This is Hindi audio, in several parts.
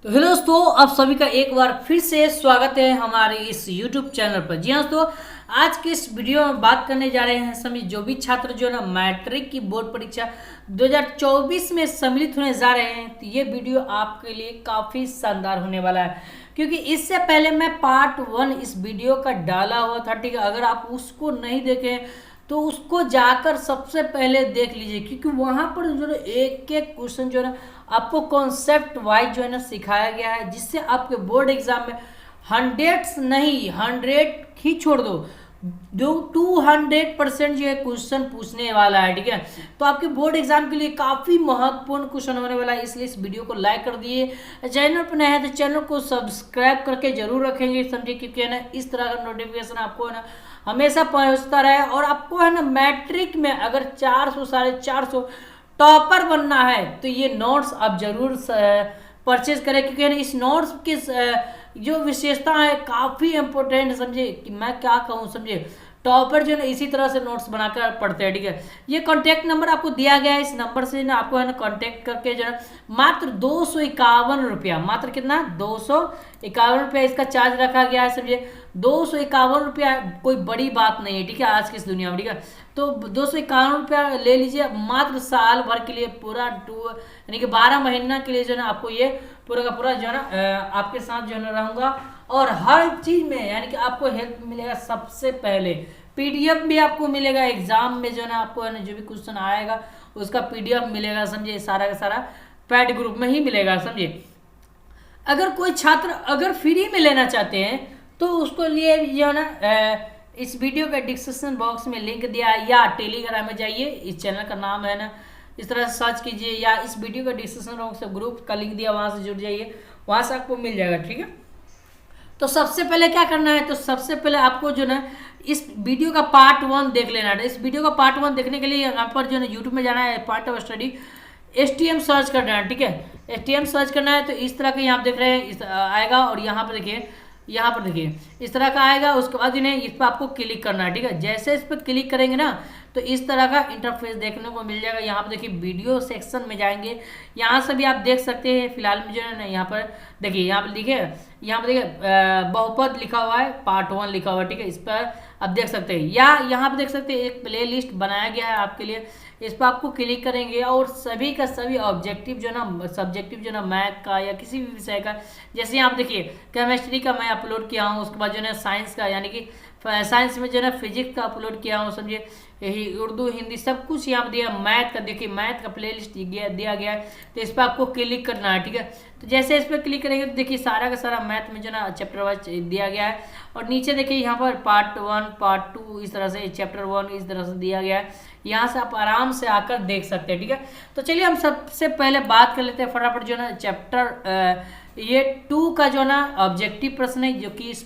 तो हेलो दोस्तों, आप सभी का एक बार फिर से स्वागत है हमारे इस YouTube चैनल पर। जी हाँ दोस्तों, आज के इस वीडियो में बात करने जा रहे हैं सभी जो भी छात्र जो है ना मैट्रिक की बोर्ड परीक्षा 2024 में सम्मिलित होने जा रहे हैं। तो ये वीडियो आपके लिए काफ़ी शानदार होने वाला है, क्योंकि इससे पहले मैं पार्ट 1 इस वीडियो का डाला हुआ था। ठीक है, अगर आप उसको नहीं देखें तो उसको जाकर सबसे पहले देख लीजिए, क्योंकि वहाँ पर जो है एक एक क्वेश्चन जो है ना आपको कॉन्सेप्ट वाइज जो है ना सिखाया गया है, जिससे आपके बोर्ड एग्जाम में हंड्रेड्स नहीं 100 ही छोड़ दो 200% जो है क्वेश्चन पूछने वाला है। ठीक है, तो आपके बोर्ड एग्जाम के लिए काफ़ी महत्वपूर्ण क्वेश्चन होने वाला है, इसलिए इस वीडियो को लाइक कर दिए। चैनल पर नए हैं तो चैनल को सब्सक्राइब करके जरूर रखेंगे, समझिए, क्योंकि है ना इस तरह का नोटिफिकेशन आपको है ना हमेशा पहुंचता रहे। और आपको है ना मैट्रिक में अगर 400 450 टॉपर बनना है तो ये नोट्स आप जरूर परचेज करें, क्योंकि इस नोट्स की जो विशेषता है काफ़ी इंपॉर्टेंट, समझे कि मैं क्या कहूँ, समझे। टॉपर जो है ना इसी तरह से नोट्स बनाकर पढ़ते हैं। ठीक है, ये कॉन्टैक्ट नंबर आपको दिया गया है, इस नंबर से ना आपको है ना कॉन्टैक्ट करके जो है मात्र 251 रुपया, मात्र कितना 251 रुपया इसका चार्ज रखा गया है। समझिए 251 रुपया कोई बड़ी बात नहीं है। ठीक है, आज की इस दुनिया में। ठीक है, तो 251 रुपया ले लीजिए, मात्र साल भर के लिए पूरा यानी कि 12 महीना के लिए जो है ना आपको ये पूरा का पूरा जो है ना आपके साथ जो है ना रहूँगा, और हर चीज़ में यानी कि आपको हेल्प मिलेगा। सबसे पहले पीडीएफ भी आपको मिलेगा, एग्जाम में जो है ना आपको है ना जो भी क्वेश्चन आएगा उसका पीडीएफ मिलेगा, समझिए, सारा का सारा पैड ग्रुप में ही मिलेगा। समझिए, अगर कोई छात्र अगर फ्री में लेना चाहते हैं तो उसको लिए जो है ना इस वीडियो के डिस्क्रिप्शन बॉक्स में लिंक दिया है, या टेलीग्राम में जाइए, इस चैनल का नाम है ना इस तरह से सर्च कीजिए, या इस वीडियो का डिस्क्रिप्शन बॉक्स में ग्रुप का लिंक दिया, वहाँ से जुड़ जाइए, वहाँ से आपको मिल जाएगा। ठीक है, तो सबसे पहले क्या करना है, तो सबसे पहले आपको जो ना इस वीडियो का पार्ट 1 देख लेना है। इस वीडियो का पार्ट 1 देखने के लिए यहाँ पर जो है यूट्यूब में जाना है, part of study STM search करना है। ठीक है, STM सर्च करना है, तो इस तरह के यहाँ आप देख रहे हैं आएगा, और यहाँ पर देखिए, यहाँ पर देखिए इस तरह का आएगा। उसके बाद इन्हें इस पर आपको क्लिक करना है। ठीक है, जैसे इस पर क्लिक करेंगे ना तो इस तरह का इंटरफेस देखने को मिल जाएगा। यहाँ पर देखिए वीडियो सेक्शन में जाएंगे, यहाँ से भी आप देख सकते हैं। फिलहाल में जो है ना यहाँ पर देखिए, यहाँ पर लिखे, यहाँ पर देखिए बहुपद लिखा हुआ है, पार्ट 1 लिखा हुआ है। ठीक है, इस पर आप देख सकते हैं, या यहाँ पर देख सकते हैं एक प्ले लिस्ट बनाया गया है आपके लिए, इस पर आपको क्लिक करेंगे और सभी का सभी ऑब्जेक्टिव जो ना सब्जेक्टिव जो ना मैथ का या किसी भी विषय का, जैसे यहाँ आप देखिए केमिस्ट्री का मैं अपलोड किया हूँ, उसके बाद जो है साइंस का यानी कि साइंस में जो है ना फिजिक्स का अपलोड किया हूँ, समझिए, यही उर्दू हिंदी सब कुछ यहाँ पर दिया। मैथ का देखिए, मैथ का प्लेलिस्ट दिया गया है, तो इस पर आपको क्लिक करना है। ठीक है, तो जैसे इस पर क्लिक करेंगे तो देखिए सारा का सारा मैथ में जो ना चैप्टर वाइज दिया गया है, और नीचे देखिए यहाँ पर पार्ट 1 पार्ट 2 इस तरह से, चैप्टर 1 इस तरह से दिया गया है। यहाँ से आप आराम से आकर देख सकते हैं। ठीक है, तो चलिए हम सबसे पहले बात कर लेते हैं फटाफट जो ना चैप्टर ये 2 का जो ना ऑब्जेक्टिव प्रश्न है, जो कि इस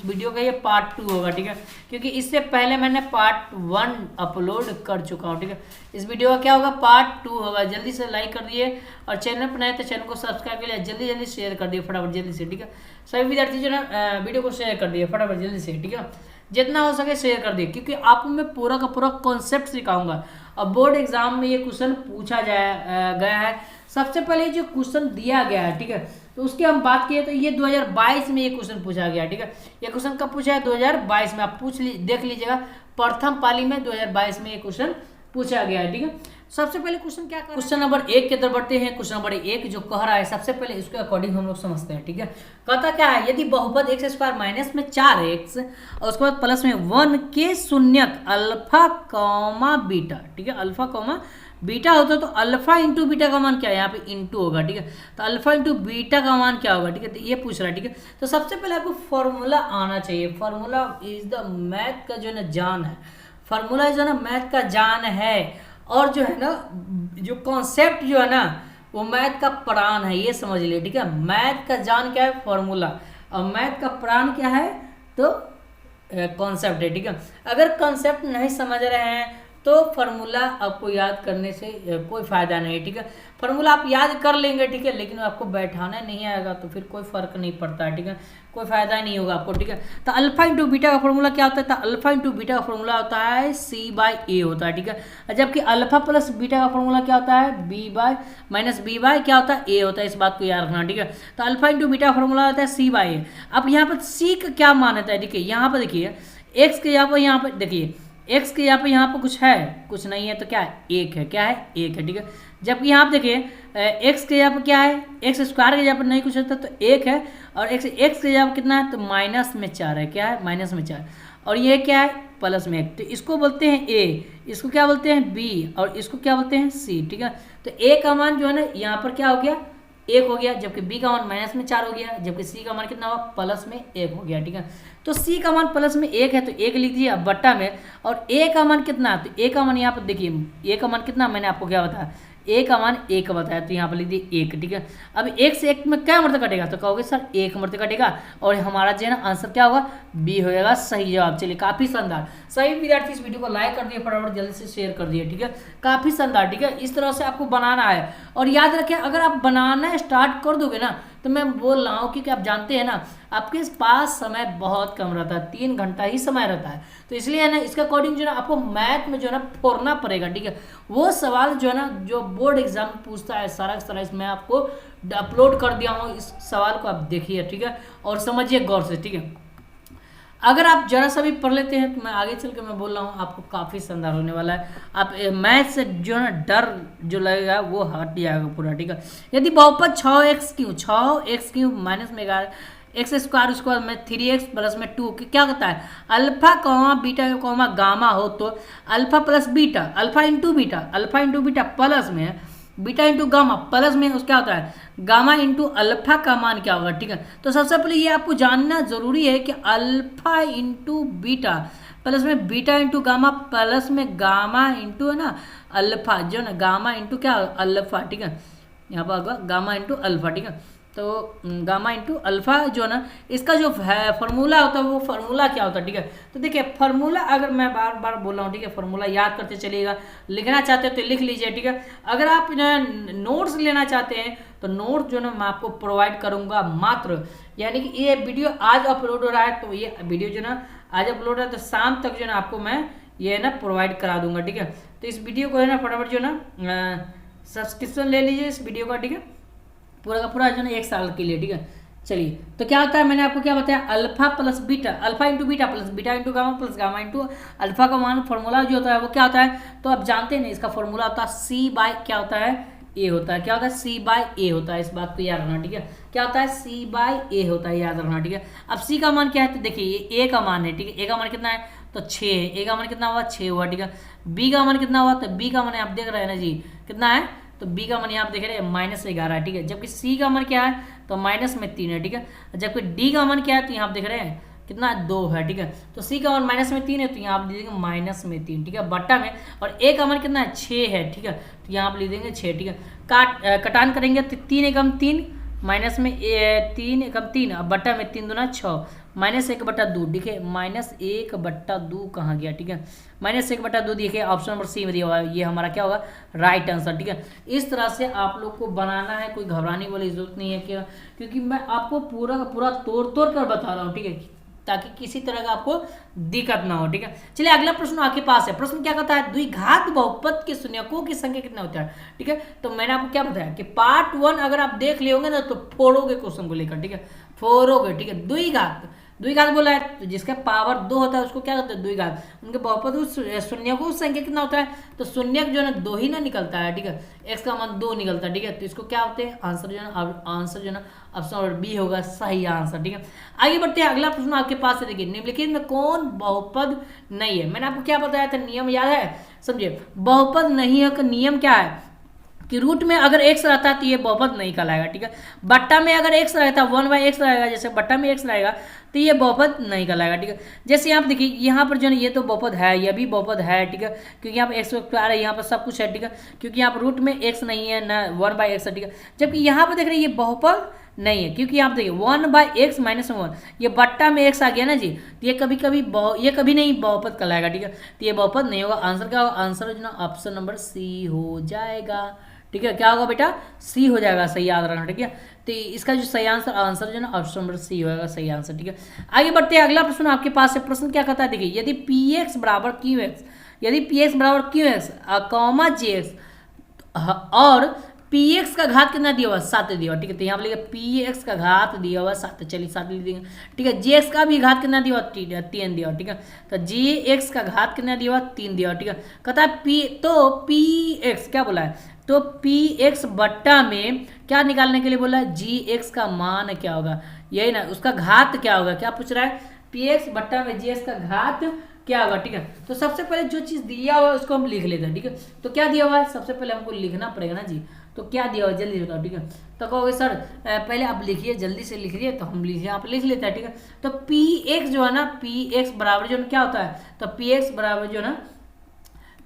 वीडियो का ये पार्ट 2 होगा। ठीक है, क्योंकि इससे पहले मैंने पार्ट 1 अपलोड कर चुका हूँ। ठीक है, इस वीडियो का क्या होगा, पार्ट 2 होगा। जल्दी से लाइक कर दिए, और चैनल पर नए तो चैनल को सब्सक्राइब कर लिया, जल्दी जल्दी शेयर कर दिए फटाफट जल्दी से। ठीक है, सभी विद्यार्थी जो ना वीडियो को शेयर कर दिए फटाफट जल्दी से। ठीक है, जितना हो सके शेयर कर दिए, क्योंकि आपको मैं पूरा का पूरा कॉन्सेप्ट सिखाऊंगा। अब बोर्ड एग्जाम में ये क्वेश्चन पूछा गया है। सबसे पहले जो क्वेश्चन दिया गया है, ठीक है, तो उसकी हम बात किए तो ये 2022 में ये क्वेश्चन पूछा गया। ठीक है, ये क्वेश्चन कब पूछा है, 2022 में। आप देख लीजिएगा, प्रथम पाली में 2022 में ये क्वेश्चन पूछा गया है। ठीक है, सबसे पहले क्वेश्चन क्या कर क्वेश्चन नंबर 1 की तरफ बढ़ते हैं। क्वेश्चन नंबर 1 जो कह रहा है, सबसे पहले इसके अकॉर्डिंग हम लोग समझते हैं। ठीक है, कहता क्या है, यदि बहुपद x² माइनस में 4x और उसके बाद प्लस में 1 के शून्यक अल्फा कॉमा बीटा, ठीक है, अल्फा कॉमा बीटा होता है, तो अल्फा इंटू बीटा का मान क्या है, यहाँ पे इंटू होगा। ठीक है, तो अल्फा इंटू बीटा का मान क्या होगा। ठीक है, तो ये पूछ रहा है। ठीक है, तो सबसे पहले आपको फॉर्मूला आना चाहिए। फॉर्मूला इज द मैथ का जो है ना जान है, फॉर्मूला जो है ना मैथ का जान है, और जो है ना जो कॉन्सेप्ट जो है ना वो मैथ का प्राण है, ये समझ लिए। ठीक है, मैथ का जान क्या है, फॉर्मूला, और मैथ का प्राण क्या है, तो कॉन्सेप्ट है। ठीक है, अगर कॉन्सेप्ट नहीं समझ रहे हैं तो फार्मूला आपको याद करने से कोई फ़ायदा नहीं है, ठीक है। फार्मूला आप याद कर लेंगे, ठीक है, लेकिन आपको बैठाना नहीं आएगा तो फिर कोई फ़र्क नहीं पड़ता है, ठीक है, कोई फ़ायदा नहीं होगा आपको, ठीक है। तो अल्फा इंटू बीटा का फॉर्मूला क्या होता है? तो अल्फा इंटू बीटा का फॉर्मूला होता है C/A होता है, ठीक है। जबकि अल्फा प्लस बीटा का फॉर्मूला क्या होता है? B/-B क्या होता है? A होता है। इस बात को याद रखना, ठीक है। तो अल्फा इंटू बीटा का फॉर्मूला होता है C/A। अब यहाँ पर C का क्या मान होता है? देखिए यहाँ पर, देखिए एक्स के यहाँ पर देखिए एक्स के यहाँ पर कुछ है, कुछ नहीं है, तो क्या है? एक है। क्या है? एक है, ठीक है। जबकि यहाँ पर देखिए एक्स के यहाँ पर क्या है? एक्स स्क्वायर के यहाँ पर नहीं कुछ होता तो एक है, और एक्स के यहाँ पर कितना है? तो -4 है। क्या है? -4। और ये क्या है? प्लस में 1। तो इसको बोलते हैं ए, इसको क्या बोलते हैं? बी, और इसको क्या बोलते हैं? सी, ठीक है। तो ए का मान जो है ना यहाँ पर क्या हो गया? 1 हो गया, जबकि बी का मान -4 हो गया, जबकि सी का मान कितना हुआ? +1 हो गया, ठीक है। तो सी का मान +1 है तो 1 लिख दीजिए अब बट्टा में, और ए का मान कितना? तो ए का मान यहाँ पर देखिए, ए का मान कितना मैंने आपको क्या बताया? ए का मान 1 बताया, तो यहाँ पर लिख दिए 1, ठीक है। अब 1 से 1 में क्या मर्द कटेगा? तो कहोगे सर 1 मर्द कटेगा, और हमारा जो है ना आंसर क्या होगा? बी होगा सही जवाब। चलिए काफ़ी शानदार। सही विद्यार्थी इस वीडियो को लाइक कर दिए, फटाफट जल्दी से शेयर कर दिए, ठीक है। काफ़ी शानदार, ठीक है। इस तरह से आपको बनाना है, और याद रखें अगर आप बनाना स्टार्ट कर दोगे ना, तो मैं बोल रहा हूँ क्योंकि आप जानते हैं ना आपके पास समय बहुत कम रहता है, 3 घंटा ही समय रहता है, तो इसलिए है ना इसके अकॉर्डिंग जो है ना आपको मैथ में जो है ना फोड़ना पड़ेगा, ठीक है। वो सवाल जो है ना जो बोर्ड एग्जाम पूछता है सारा सारा इसमें आपको अपलोड कर दिया हूँ, इस सवाल को आप देखिए, ठीक है, और समझिए गौर से, ठीक है। अगर आप जरा सा भी पढ़ लेते हैं तो मैं आगे चल के मैं बोल रहा हूँ आपको काफ़ी शानदार होने वाला है। आप मैथ से जो है ना डर जो लगेगा वो हट जाएगा पूरा, ठीक है। यदि बहुपद 6x³ -11 एक्स स्क्वायर उसके बाद में 3x प्लस में 2 क्या होता है? Alpha comma beta comma gamma हो तो alpha plus beta, alpha into beta plus में बीटा इंटू गामा प्लस में उस क्या होता है? गामा इंटू अल्फा का मान क्या होगा, ठीक है। तो सबसे पहले ये आपको जानना जरूरी है कि अल्फा इंटू बीटा प्लस में बीटा इंटू गामा प्लस में गामा इंटू है ना अल्फा, जो है ना गामा इंटू क्या अल्फा, ठीक है। यहाँ पर होगा गामा इंटू अल्फा, ठीक है। तो गामा इंटू अल्फा जो है ना इसका जो फार्मूला होता है वो फार्मूला क्या होता है, ठीक है। तो देखिए फार्मूला अगर मैं बार बार बोल रहा हूँ, ठीक है, फार्मूला याद करते चलिएगा, लिखना चाहते हो तो लिख लीजिए, ठीक है। अगर आप नोट्स लेना चाहते हैं तो नोट्स जो है ना मैं आपको प्रोवाइड करूँगा मात्र, यानी कि ये वीडियो आज अपलोड हो रहा है तो ये वीडियो जो ना आज अपलोड हो रहा है तो शाम तक जो है ना आपको मैं ये ना प्रोवाइड करा दूंगा, ठीक है। तो इस वीडियो को है ना फटाफट जो है ना सब्सक्रिप्शन ले लीजिए इस वीडियो का, ठीक है, पूरा का पूरा जो है ना 1 साल के लिए, ठीक है। चलिए तो क्या होता है मैंने आपको क्या बताया? Alpha plus beta, alpha into beta plus beta into gamma plus gamma into alpha का मान फॉर्मूला जो होता है वो क्या होता है? तो आप जानते हैं ना इसका फॉर्मूला होता है C/ क्या होता है? A होता है। क्या होता है? C/A होता है। इस बात को याद रखना, ठीक है। क्या होता है? C/A होता है, याद रखना, ठीक है। अब C का मान क्या है? तो देखिए ये A का मान है, ठीक है। A का मान कितना है? तो 6 है। A का मान कितना हुआ? 6 हुआ, ठीक है। B का मान कितना हुआ? तो B का मान आप देख रहे हैं ना जी कितना है? तो B का मान यहाँ आप देख रहे हैं -11 है, ठीक है। जबकि C का मान क्या है? तो -3 है, ठीक है। जबकि D का मान क्या है? तो यहाँ आप देख रहे हैं कितना 2 है, ठीक है। तो C का मान -3 है तो यहाँ आप लिख देंगे -3, ठीक है, बट्टा में। और A का मान कितना है? 6 है, ठीक है। तो यहाँ आप लिख देंगे 6, ठीक है। कटान करेंगे तो 3 एकम 3 माइनस में 3 एकम 3 अब बट्टा में 3 दूना 6 -1/2, देखिए -1/2 कहाँ गया, ठीक है। -1/2 देखिए ऑप्शन नंबर C में दिया हुआ है, ये हमारा क्या होगा? राइट आंसर, ठीक है। इस तरह से आप लोग को बनाना है, कोई घबराने वाली जरूरत नहीं है क्या, क्योंकि मैं आपको पूरा का पूरा तोड़ कर बता रहा हूँ, ठीक है, ताकि किसी तरह का आपको दिक्कत ना हो, ठीक है। चलिए अगला प्रश्न आपके पास है। प्रश्न क्या कहता है? द्विघात बहुपद के शून्यकों की संख्या कितना होता है, ठीक है। तो मैंने आपको क्या बताया कि पार्ट 1 अगर आप देख लियोगे ना तो फोड़ोगे क्वेश्चन को लेकर, ठीक है, फोड़ोगे, ठीक है। द्विघात बोला है तो जिसका पावर 2 होता है उसको क्या कहते हैं? द्विघात। उनके बहुपद शून्यकों संख्या कितना होता है? तो शून्य जो है ना 2 ही ना निकलता है, ठीक है। x का मान 2 निकलता है, ठीक है। तो इसको क्या होते हैं? आंसर जो है ना ऑप्शन नंबर बी होगा सही आंसर, ठीक है। आगे बढ़ते हैं, अगला प्रश्न आपके पास है। देखिए निम्नलिखित में कौन बहुपद नहीं है? मैंने आपको क्या बताया था? नियम याद है? समझिए बहुपद नहीं है का नियम क्या है कि रूट में अगर x रहता है तो ये बहुपद नहीं कहलाएगा, ठीक है। बट्टा में अगर x रहता है 1/x रहेगा, जैसे बट्टा में x रहेगा तो ये बहुपद नहीं कहलाएगा, ठीक है। जैसे यहाँ पर देखिए यहाँ पर जो है ये तो बहुपद है, ये भी बहुपद है, ठीक है, क्योंकि यहाँ पर x² है, यहाँ पर सब कुछ है, ठीक है, क्योंकि यहाँ पर रूट में x नहीं है ना 1/x है, ठीक है। जबकि यहाँ पर देख रहे हैं ये बहुपद नहीं है, क्योंकि यहाँ पे देखिए 1/x माइनस 1 ये बट्टा में x आ गया ना जी, तो ये कभी कभी ये कभी नहीं बहुपद कहलाएगा, ठीक है। तो ये बहुपद नहीं होगा, आंसर क्या होगा, आंसर जो ना ऑप्शन नंबर सी हो जाएगा, ठीक है। क्या होगा बेटा, सी हो जाएगा, सही याद रखना, ठीक है। तो इसका जो सही आंसर जो ना ऑप्शन नंबर सी होगा सही आंसर, ठीक है। आगे बढ़ते हैं, अगला प्रश्न आपके पास है। प्रश्न क्या कहता है, देखिए यदि पी एक्स बराबर क्यू एक्स, यदि पी एक्स बराबर क्यू एक्स कॉमा जे एक्स और पी एक्स का घात कितना दिया हुआ, 7 दिया हुआ, ठीक है। तो यहाँ पर लिखा पी एक्स का घात दिया हुआ 7, चलिए 7 लिख देंगे, ठीक है। जे एक्स का भी घात कितना दिया हुआ, 3 दिया हुआ, ठीक है। तो जे एक्स का घात कितना दिया हुआ, 3 दिया हुआ, ठीक है। कहता है पी एक्स क्या बोला है, तो पी एक्स बट्टा में क्या निकालने के लिए बोला है, जी एक्स का मान क्या होगा, यही ना, उसका घात क्या होगा, क्या पूछ रहा है, पी एक्स बट्टा में जी एक्स का घात क्या होगा, ठीक है। तो सबसे पहले जो चीज़ दिया हुआ है उसको हम लिख लेते हैं, ठीक है। तो क्या दिया हुआ है, सबसे पहले हमको लिखना पड़ेगा ना जी, तो क्या दिया हुआ जल्दी बताओ, ठीक है। तो कहोगे सर पहले आप लिखिए, जल्दी से लिखिए, तो हम लिखिए, आप लिख लेते हैं, ठीक है। तो पी एक्स जो है ना, पी एक्स बराबर जो क्या होता है, तो पी एक्स बराबर जो है ना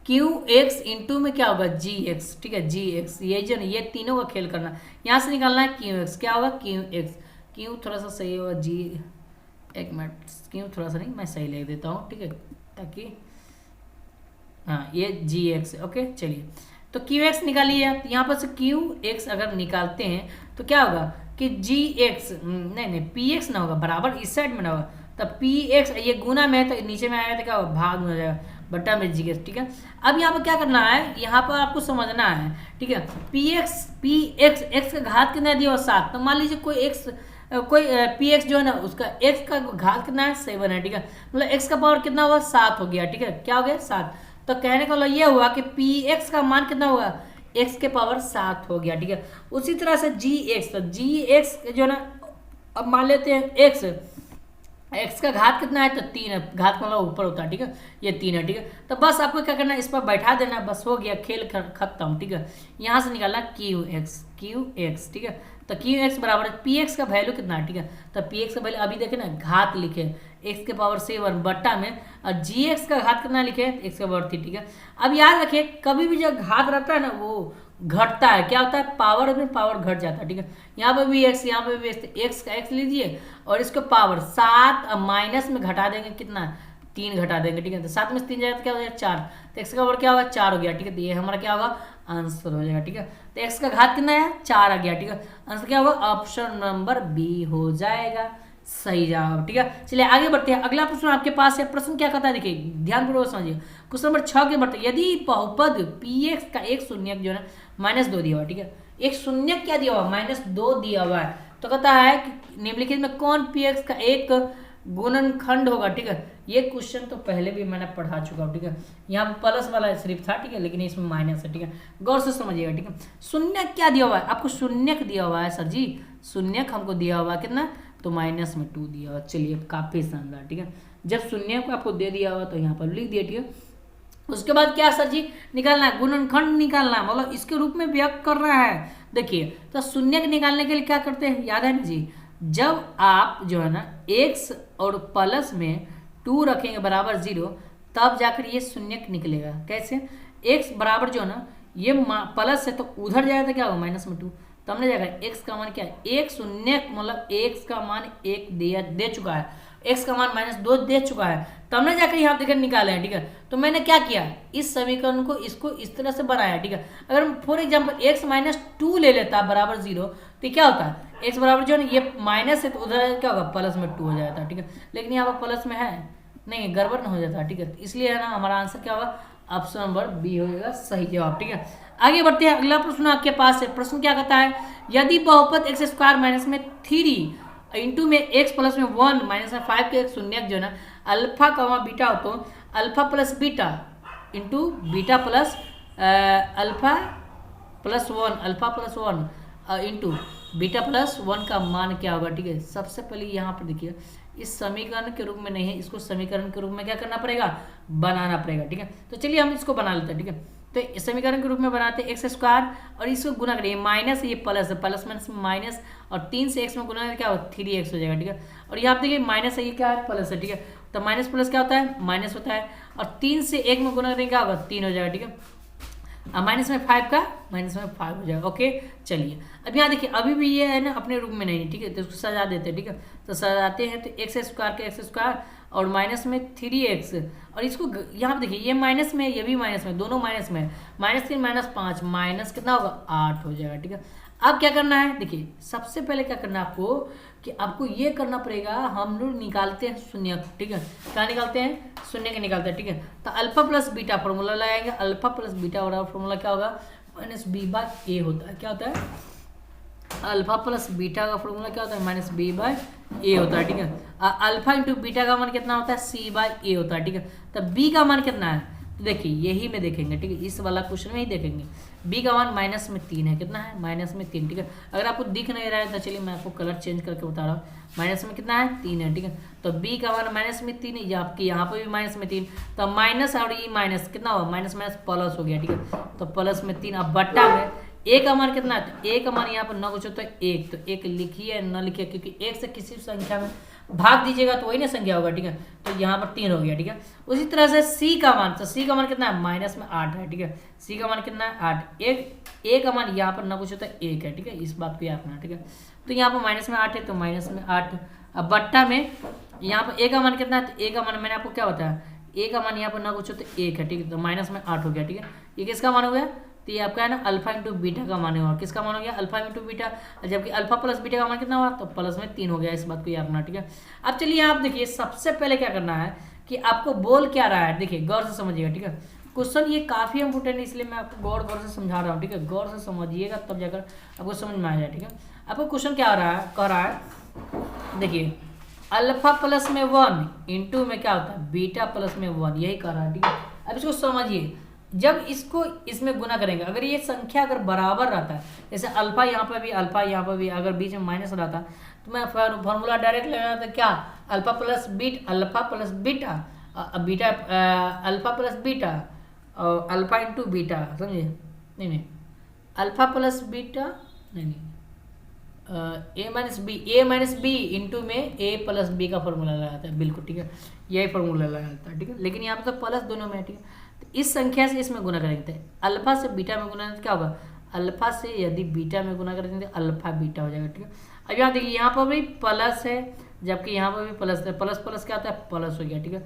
क्यू एक्स इंटू में क्या होगा, जी एक्स, ठीक है, जी एक्स, ये जो ये तीनों का खेल करना, यहाँ से निकालना है क्यू एक्स, क्या होगा क्यू एक्स, क्यू थोड़ा सा सही होगा, जी एक मिनट, क्यू थोड़ा सा नहीं मैं सही लिख देता हूँ, ठीक है, ताकि हाँ ये जी एक्स, ओके। चलिए तो क्यू एक्स निकालिए आप, यहाँ पर से क्यू एक्स अगर निकालते हैं तो क्या होगा कि जी एक्स, नहीं पी एक्स ना होगा, बराबर इस साइड में ना होगा, तब पी एक्स ये गुना में है तो नीचे में आएगा तो क्या होगा, भाग में हो जाएगा, बट्टा में जी एक्स, ठीक है। अब यहाँ पर क्या करना है, यहाँ पर आपको समझना है, ठीक है। पी एक्स का घात कितना दिया हुआ 7, तो मान लीजिए कोई पी एक्स जो है ना उसका एक्स का घात कितना है 7 है, ठीक है। मतलब एक्स का पावर कितना हुआ 7 हो गया, ठीक है, क्या हो गया 7। तो कहने का मतलब ये हुआ कि पी एक्स का मान कितना होगा, एक्स के पावर 7 हो गया, ठीक है। उसी तरह से जी एक्स, तो जी एक्स जो है ना, अब मान लेते हैं एक्स का घात कितना है, तो 3 है, घात मतलब ऊपर होता है, ठीक है, ये 3 है, ठीक है। तो बस आपको क्या करना है, इस पर बैठा देना, बस हो गया, खेल खत्म, ठीक है। यहाँ से निकालना क्यू एक्स, ठीक है। तो क्यू एक्स बराबर पी एक्स का वैल्यू कितना है, ठीक है। तो पी एक्स का वैल्यू अभी देखे ना, घात लिखे एक्स के पावर 7 बट्टा में, और जी एक्स का घात कितना लिखे, एक्स के पावर 3, ठीक है। अब याद रखिए कभी भी जब घात रहता है ना वो घटता है, क्या होता है, पावर में पावर घट जाता है, ठीक है। यहाँ पर भी एक्स, यहाँ पर भी एक्स का एक्स लीजिए और इसको पावर 7 माइनस में घटा देंगे, कितना 3 घटा देंगे, ठीक है। तो 7 में से 3 जाएगा तो क्या हो जाएगा 4, तो एक्स का पावर क्या होगा 4 हो गया, ठीक है। तो ये हमारा क्या होगा आंसर हो जाएगा, ठीक है। तो एक्स का घात कितना है 4 आ गया, ठीक है। आंसर क्या होगा ऑप्शन नंबर बी हो जाएगा सही जवाब, ठीक है। चलिए आगे बढ़ते हैं, अगला प्रश्न आपके पास है। प्रश्न क्या कहता है, देखिए ध्यानपूर्वक समझिए, क्वेश्चन नंबर 6 के बढ़ते, यदि बहुपद पी एक्स का एक शून्यक जो है ना -2 दिया हुआ, ठीक है, एक शून्यक क्या दिया हुआ -2 दिया हुआ है, तो कहता है कि निम्नलिखित में कौन पी एक्स का एक गुणनखंड होगा, ठीक है। ये क्वेश्चन तो पहले भी मैंने पढ़ा चुका हूँ, ठीक है। यहाँ प्लस वाला सिर्फ था, ठीक है, लेकिन इसमें माइनस है, ठीक है, गौर से समझिएगा, ठीक है। शून्यक क्या दिया हुआ है आपको, शून्यक दिया हुआ है सर जी, शून्यक हमको दिया हुआ है कितना, तो -2 दिया हुआ, चलिए काफी शानदार, ठीक है। जब शून्यक आपको दे दिया हुआ तो यहाँ पर लिख दिया, ठीक है। उसके बाद क्या सर जी निकालना है, गुणनखंड निकालना है, मतलब इसके रूप में व्यक्त कर रहा है। देखिए तो शून्यक निकालने के लिए क्या करते हैं, याद है ना जी, जब आप जो है ना x और प्लस में 2 रखेंगे बराबर 0, तब जाकर ये शून्यक निकलेगा। कैसे, x बराबर जो है ना ये प्लस है तो उधर जाएगा तो क्या होगा -2, तो हमने जाएगा x का मान क्या है, एक शून्यक मतलब x का मान 1 दे चुका है, x का मान -2 दे चुका है, तो हमने जाकर यहाँ देखकर निकाले हैं, ठीक है। तो मैंने क्या किया, इस समीकरण को इसको इस तरह से बनाया, ठीक है। अगर फॉर एग्जाम्पल x -2 ले लेता बराबर 0, तो क्या होता है, x बराबर जो है ना ये माइनस है तो उधर क्या होगा प्लस में 2 हो जाता है, ठीक है। लेकिन यहाँ पर प्लस में है नहीं, गड़बड़ न हो जाता, ठीक है। इसलिए है ना हमारा आंसर क्या होगा, ऑप्शन नंबर बी हो जाएगा सही जवाब, ठीक है। आगे बढ़ते हैं, अगला प्रश्न आपके पास है। प्रश्न क्या कहता है, यदि बहुपद x² - 3 इंटू में x प्लस में 1 -5 के एक शून्यक जो है ना अल्फा कमा बीटा हो, तो alpha plus beta into beta plus alpha plus 1 into beta plus 1 का मान क्या होगा, ठीक है। सबसे पहले यहाँ पर देखिए इस समीकरण के रूप में नहीं है, इसको समीकरण के रूप में क्या करना पड़ेगा, बनाना पड़ेगा, ठीक है। तो चलिए हम इसको बना लेते हैं, ठीक है। तो इस समीकरण के रूप में बनाते हैं x² और इसको गुना करिए, माइनस ये प्लस है, प्लस माइनस माइनस, और 3 से x में गुना क्या हो 3x हो जाएगा, ठीक है। और यहाँ आप देखिए माइनस है, ये क्या है प्लस है, ठीक है। तो माइनस प्लस क्या होता है माइनस होता है, और 3 से 1 में गुना करेंगे क्या होगा 3 हो जाएगा, ठीक है। माइनस में 5 का माइनस में 5 हो जाएगा। ओके चलिए, अब यहाँ देखिए अभी भी ये है ना अपने रूप में नहीं, ठीक है, तो इसको सजा देते हैं, ठीक है, तो सजाते हैं तो एक्स स्क्वायर के एक्स स्क्वायर और माइनस में 3x, और इसको यहाँ पे देखिए ये माइनस में ये भी माइनस में, दोनों माइनस में, -3 -5 माइनस कितना होगा 8 हो जाएगा, ठीक है। अब क्या करना है, देखिए सबसे पहले क्या करना है आपको कि आपको ये करना पड़ेगा, हम लोग निकालते हैं शून्य, ठीक है, क्या निकालते हैं शून्य के निकालते हैं, ठीक है। तो अल्फा प्लस बीटा फॉर्मूला लगाएंगे, अल्फा प्लस बीटा बराबर फॉर्मूला क्या होगा -b/a होता है, क्या होता है अल्फा प्लस बीटा का फॉर्मूला क्या होता है -b/a होता है, ठीक है। अल्फा इंटू बीटा का मान कितना होता है c/a होता है, ठीक है। तो b का मान कितना है, तो देखिए यही में देखेंगे, ठीक है, इस वाला क्वेश्चन में ही देखेंगे। b का मान -3 है, कितना है -3, ठीक है। अगर आपको दिख नहीं रहा है तो चलिए मैं आपको कलर चेंज करके बता रहा हूँ, माइनस में कितना है 3 है, ठीक है। तो b का मान -3 है, आपकी यहाँ पर भी -3, तो माइनस और ये माइनस कितना होगा माइनस माइनस प्लस हो गया, ठीक है। तो +3 अब बट्टा में a का मान कितना है, तो a का मान यहाँ पर न कुछ होता है 1, तो 1 लिखिए न लिखिए, क्योंकि 1 से किसी संख्या में भाग दीजिएगा तो वही ना संख्या होगा, ठीक है। तो यहाँ पर 3 हो गया, ठीक है। उसी तरह से c का मान, तो c का मान कितना है -8 है, ठीक है। c का मान कितना है 8, a का मान यहाँ पर न कुछ होता है 1 है, ठीक है, इस बात को याद रखना, ठीक है। तो यहाँ पर -8 है तो -8, अब बट्टा में यहाँ पर a का मान कितना है, तो a का मान मैंने आपको क्या बताया, a का मान यहाँ पर न कुछ होता है 1 है, ठीक है, तो -8 हो गया, ठीक है। ये किसका मान हो गया, तो ये आपका है ना अल्फा इंटू बीटा का मान होगा, किसका मान हो गया अल्फा इंटू बीटा, जबकि अल्फा प्लस बीटा का मान कितना हुआ, तो प्लस में 3 हो गया, इस बात को याद रखना, ठीक है। अब चलिए आप देखिए सबसे पहले क्या करना है कि आपको बोल क्या रहा है, देखिए गौर से समझिएगा, ठीक है। क्वेश्चन ये काफ़ी इंपोर्टेंट है, इसलिए मैं आपको गौर से समझा रहा हूँ, ठीक है, गौर से समझिएगा तब जाकर आपको समझ में आ जाए, ठीक है। आपको क्वेश्चन क्या कह रहा है, देखिए अल्फा प्लस में 1 इंटू में क्या होता है बीटा प्लस में 1, यही कह रहा है, ठीक है। अब इसको समझिए, जब इसको इसमें गुना करेंगे, अगर ये संख्या अगर बराबर रहता है, जैसे अल्फा यहाँ पर भी अल्फा यहाँ पर भी, अगर बीच में माइनस रहता तो मैं फॉर्मूला डायरेक्ट लगाना था क्या alpha plus beta beta alpha plus beta और अल्फा इंटू बीटा, समझे, नहीं अल्फा प्लस बीटा नहीं ए माइनस बी इंटू में ए प्लस बी का फॉर्मूला लगाता है, बिल्कुल ठीक है, यही फॉर्मूला लगाता है, ठीक है। लेकिन यहाँ पर तो प्लस दोनों में है, ठीक है। तो इस संख्या से इसमें गुना करेंगे, अल्फा से बीटा में गुना क्या होगा, अल्फा से यदि बीटा में गुना करेंगे तो अल्फा बीटा हो जाएगा, ठीक है। अब यहाँ देखिए यहाँ पर भी प्लस है, जबकि यहाँ पर भी प्लस है, प्लस प्लस क्या होता है प्लस हो गया, ठीक है।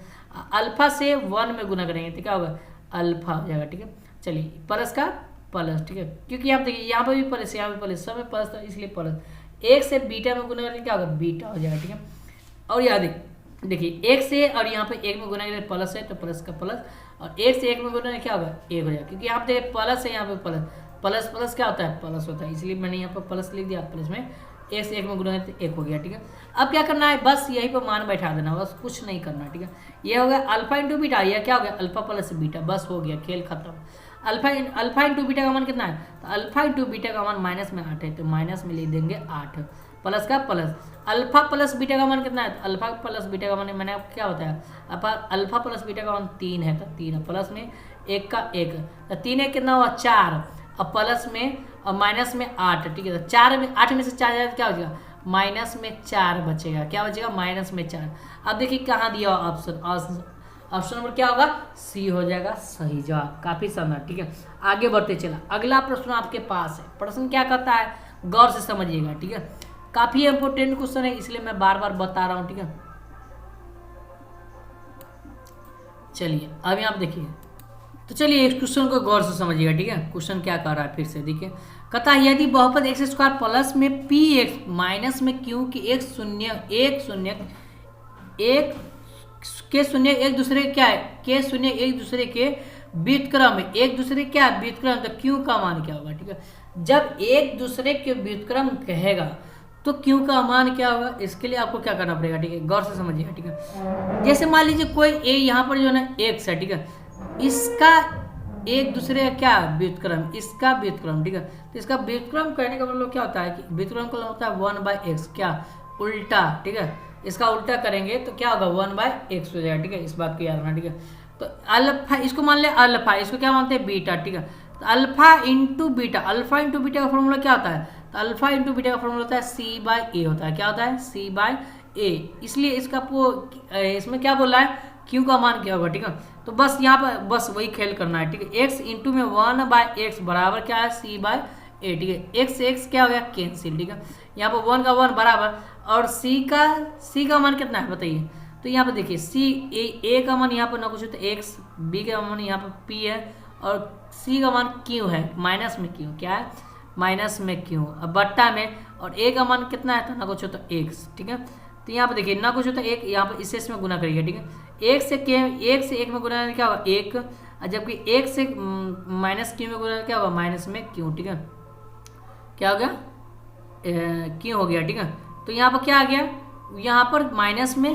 अल्फा से 1 में गुना करेंगे तो क्या होगा अल्फा हो जाएगा, ठीक है। चलिए प्लस का प्लस, ठीक है, क्योंकि आप देखिए यहाँ पर भी प्लस यहाँ भी प्लस, सब में प्लस था इसलिए प्लस, 1 से बीटा में गुना करेंगे क्या होगा बीटा हो जाएगा, ठीक है। और याद देखिए 1 से और यहाँ पे 1 में गुना करेंगे प्लस है तो प्लस का प्लस, और 1 से 1 में गुना क्या होगा 1 हो जाएगा, क्योंकि यहाँ पे देखिए प्लस है, यहाँ पे प्लस प्लस क्या होता है प्लस होता है, इसलिए मैंने यहाँ पर प्लस लिख दिया, प्लस में 1 से 1 में गुना तो 1 हो गया, ठीक है। अब क्या करना है, बस यहीं पर मान बैठा देना, बस कुछ नहीं करना, ठीक है। ये हो गया अल्फा इंटू बीटा, यह क्या हो गया अल्फा प्लस बीटा, बस हो गया खेल खत्म। अल्फा इंटू बीटा का मान कितना है, तो अल्फा इंटू बीटा का मान माइनस में 8 है, तो माइनस में लिख देंगे 8, प्लस का प्लस। अल्फा प्लस बीटा का मान कितना है, तो अल्फा प्लस बीटा का मान मैंने आपको क्या बताया, अल्फा प्लस बीटा का मान 3 है, तो 3 है, प्लस में 1 का 1, तो 3 है कितना हुआ 4, अब प्लस में और माइनस में 8, ठीक है। तो 4 में 8 में से 4 जाएगा क्या हो जाएगा माइनस में 4 बचेगा, क्या बचेगा माइनस में 4। अब देखिए कहाँ दिया ऑप्शन, ऑप्शन नंबर क्या होगा सी हो जाएगा सही जवाब, काफी शानदार, ठीक है। आगे बढ़ते चला, अगला प्रश्न आपके पास है, प्रश्न क्या कहता है गौर से समझिएगा, ठीक है, काफी इंपोर्टेंट क्वेश्चन है इसलिए मैं बार बार बता रहा हूं, ठीक है। चलिए अब यहाँ देखिए, तो चलिए इस क्वेश्चन को गौर से समझिएगा, ठीक है। क्वेश्चन क्या कर रहा है फिर से देखिए, कहता है यदि बहुपद एक्स स्क्वायर प्लस में पी एक्स माइनस में क्यू की एक शून्य एक दूसरे क्या है के शून्य एक दूसरे के व्युत्क्रम है, एक दूसरे क्या है व्युत्क्रम, तो क्यू का मान क्या होगा, ठीक है। जब एक दूसरे के व्युत्क्रम कहेगा तो क्यू का मान क्या होगा, इसके लिए आपको क्या करना पड़ेगा, ठीक है, गौर से समझिएगा, ठीक है। जैसे मान लीजिए कोई ए यहाँ पर जो है ना एक्स है, ठीक है, इसका एक दूसरे का क्या व्युत्क्रम, इसका व्युत्क्रम, ठीक है। तो इसका व्युत्क्रम कहने का मतलब क्या होता है कि व्युत्क्रम का होता है 1/x, क्या उल्टा, ठीक है, इसका उल्टा करेंगे तो क्या होगा 1/x हो जाएगा, ठीक है, इस बात को याद रखना, ठीक है। तो अल्फा इसको मान ले अल्फा, इसको क्या मानते हैं बीटा, ठीक है। तो अल्फा इंटू बीटा का फॉर्मूला क्या होता है, तो अल्फा इंटू बीटा का फॉर्मूला होता है c/a होता है, क्या होता है c/a, इसलिए इसका इसमें क्या बोल रहा है क्यू का मान क्या होगा, ठीक है। तो बस यहाँ पर बस वही खेल करना है, ठीक है। एक्स इंटू में 1/x बराबर क्या है, c/a, ठीक है। एक्स एक्स क्या हो गया, कैंसिल, ठीक है। यहाँ पर 1 का 1 बराबर, और c का मान कितना है बताइए। तो यहाँ पर देखिए a का मान यहाँ पर ना कुछ तो x, b का मान यहाँ पर p है, और c का मान q है, माइनस में q क्या है, माइनस में q, अब बट्टा में, और a का मान कितना है तो ना कुछ तो x, ठीक है। तो यहाँ पर देखिए ना कुछ होता है एक, यहाँ पर इसमें गुना करिए, ठीक है। एक से 1 में गुना क्या होगा 1, और जबकि 1 से माइनस क्यू में गुना क्या होगा माइनस में क्यू, ठीक है। क्या हो गया, क्यू हो गया, ठीक है। तो यहाँ पर क्या आ गया, यहाँ पर माइनस में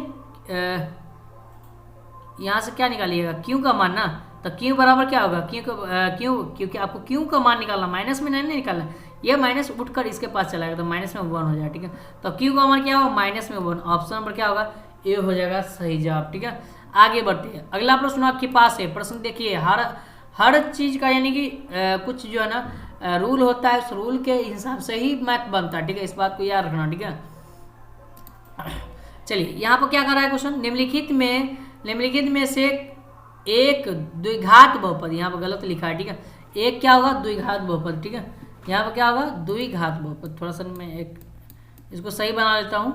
यहाँ से क्या निकालिएगा, क्यू का मान ना, तो क्यू बराबर क्या होगा, क्योंकि आपको क्यू का मान निकालना, माइनस में नहीं निकालना, ये माइनस उठकर इसके पास चला गया तो माइनस में 1 हो जाएगा, ठीक है। तो क्यू का मान क्या होगा, माइनस में 1, ऑप्शन नंबर क्या होगा, ए हो जाएगा सही जवाब, ठीक है। आगे बढ़ते हैं, अगला प्रश्न आपके पास है। प्रश्न देखिए, हर चीज का यानी कि कुछ जो है ना रूल होता है, उस रूल के हिसाब से ही मैथ बनता है, ठीक है। इस बात को याद रखना, ठीक है। चलिए यहाँ पर क्या कर रहा है क्वेश्चन, निम्नलिखित में से एक द्विघात बहुपद, यहाँ पर गलत लिखा है, ठीक है। एक क्या होगा, द्विघात बहुपद, ठीक है। यहाँ पर क्या होगा, द्विघात बहुपद, थोड़ा सा मैं एक इसको सही बना लेता हूँ।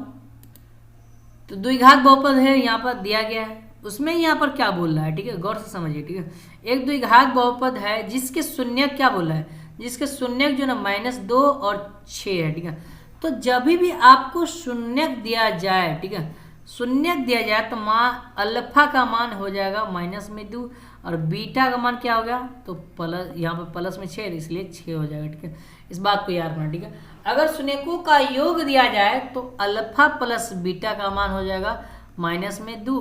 तो द्विघात बहुपद है, यहाँ पर दिया गया है, उसमें यहाँ पर क्या बोल रहा है, ठीक है, गौर से समझिए, ठीक है। एक द्विघात बहुपद है जिसके शून्यक क्या बोल रहा है, जिसके शून्यक जो ना -2 और 6 है, ठीक है। तो जब भी आपको शून्यक दिया जाए, ठीक है, शून्यक दिया जाए तो अल्फा का मान हो जाएगा -2 और बीटा का मान क्या हो गया, तो प्लस, यहाँ पर प्लस में 6 इसलिए 6 हो जाएगा, ठीक है। इस बात को याद रखना, ठीक है। अगर शून्यकों का योग दिया जाए तो अल्फा प्लस बीटा का मान हो जाएगा -2,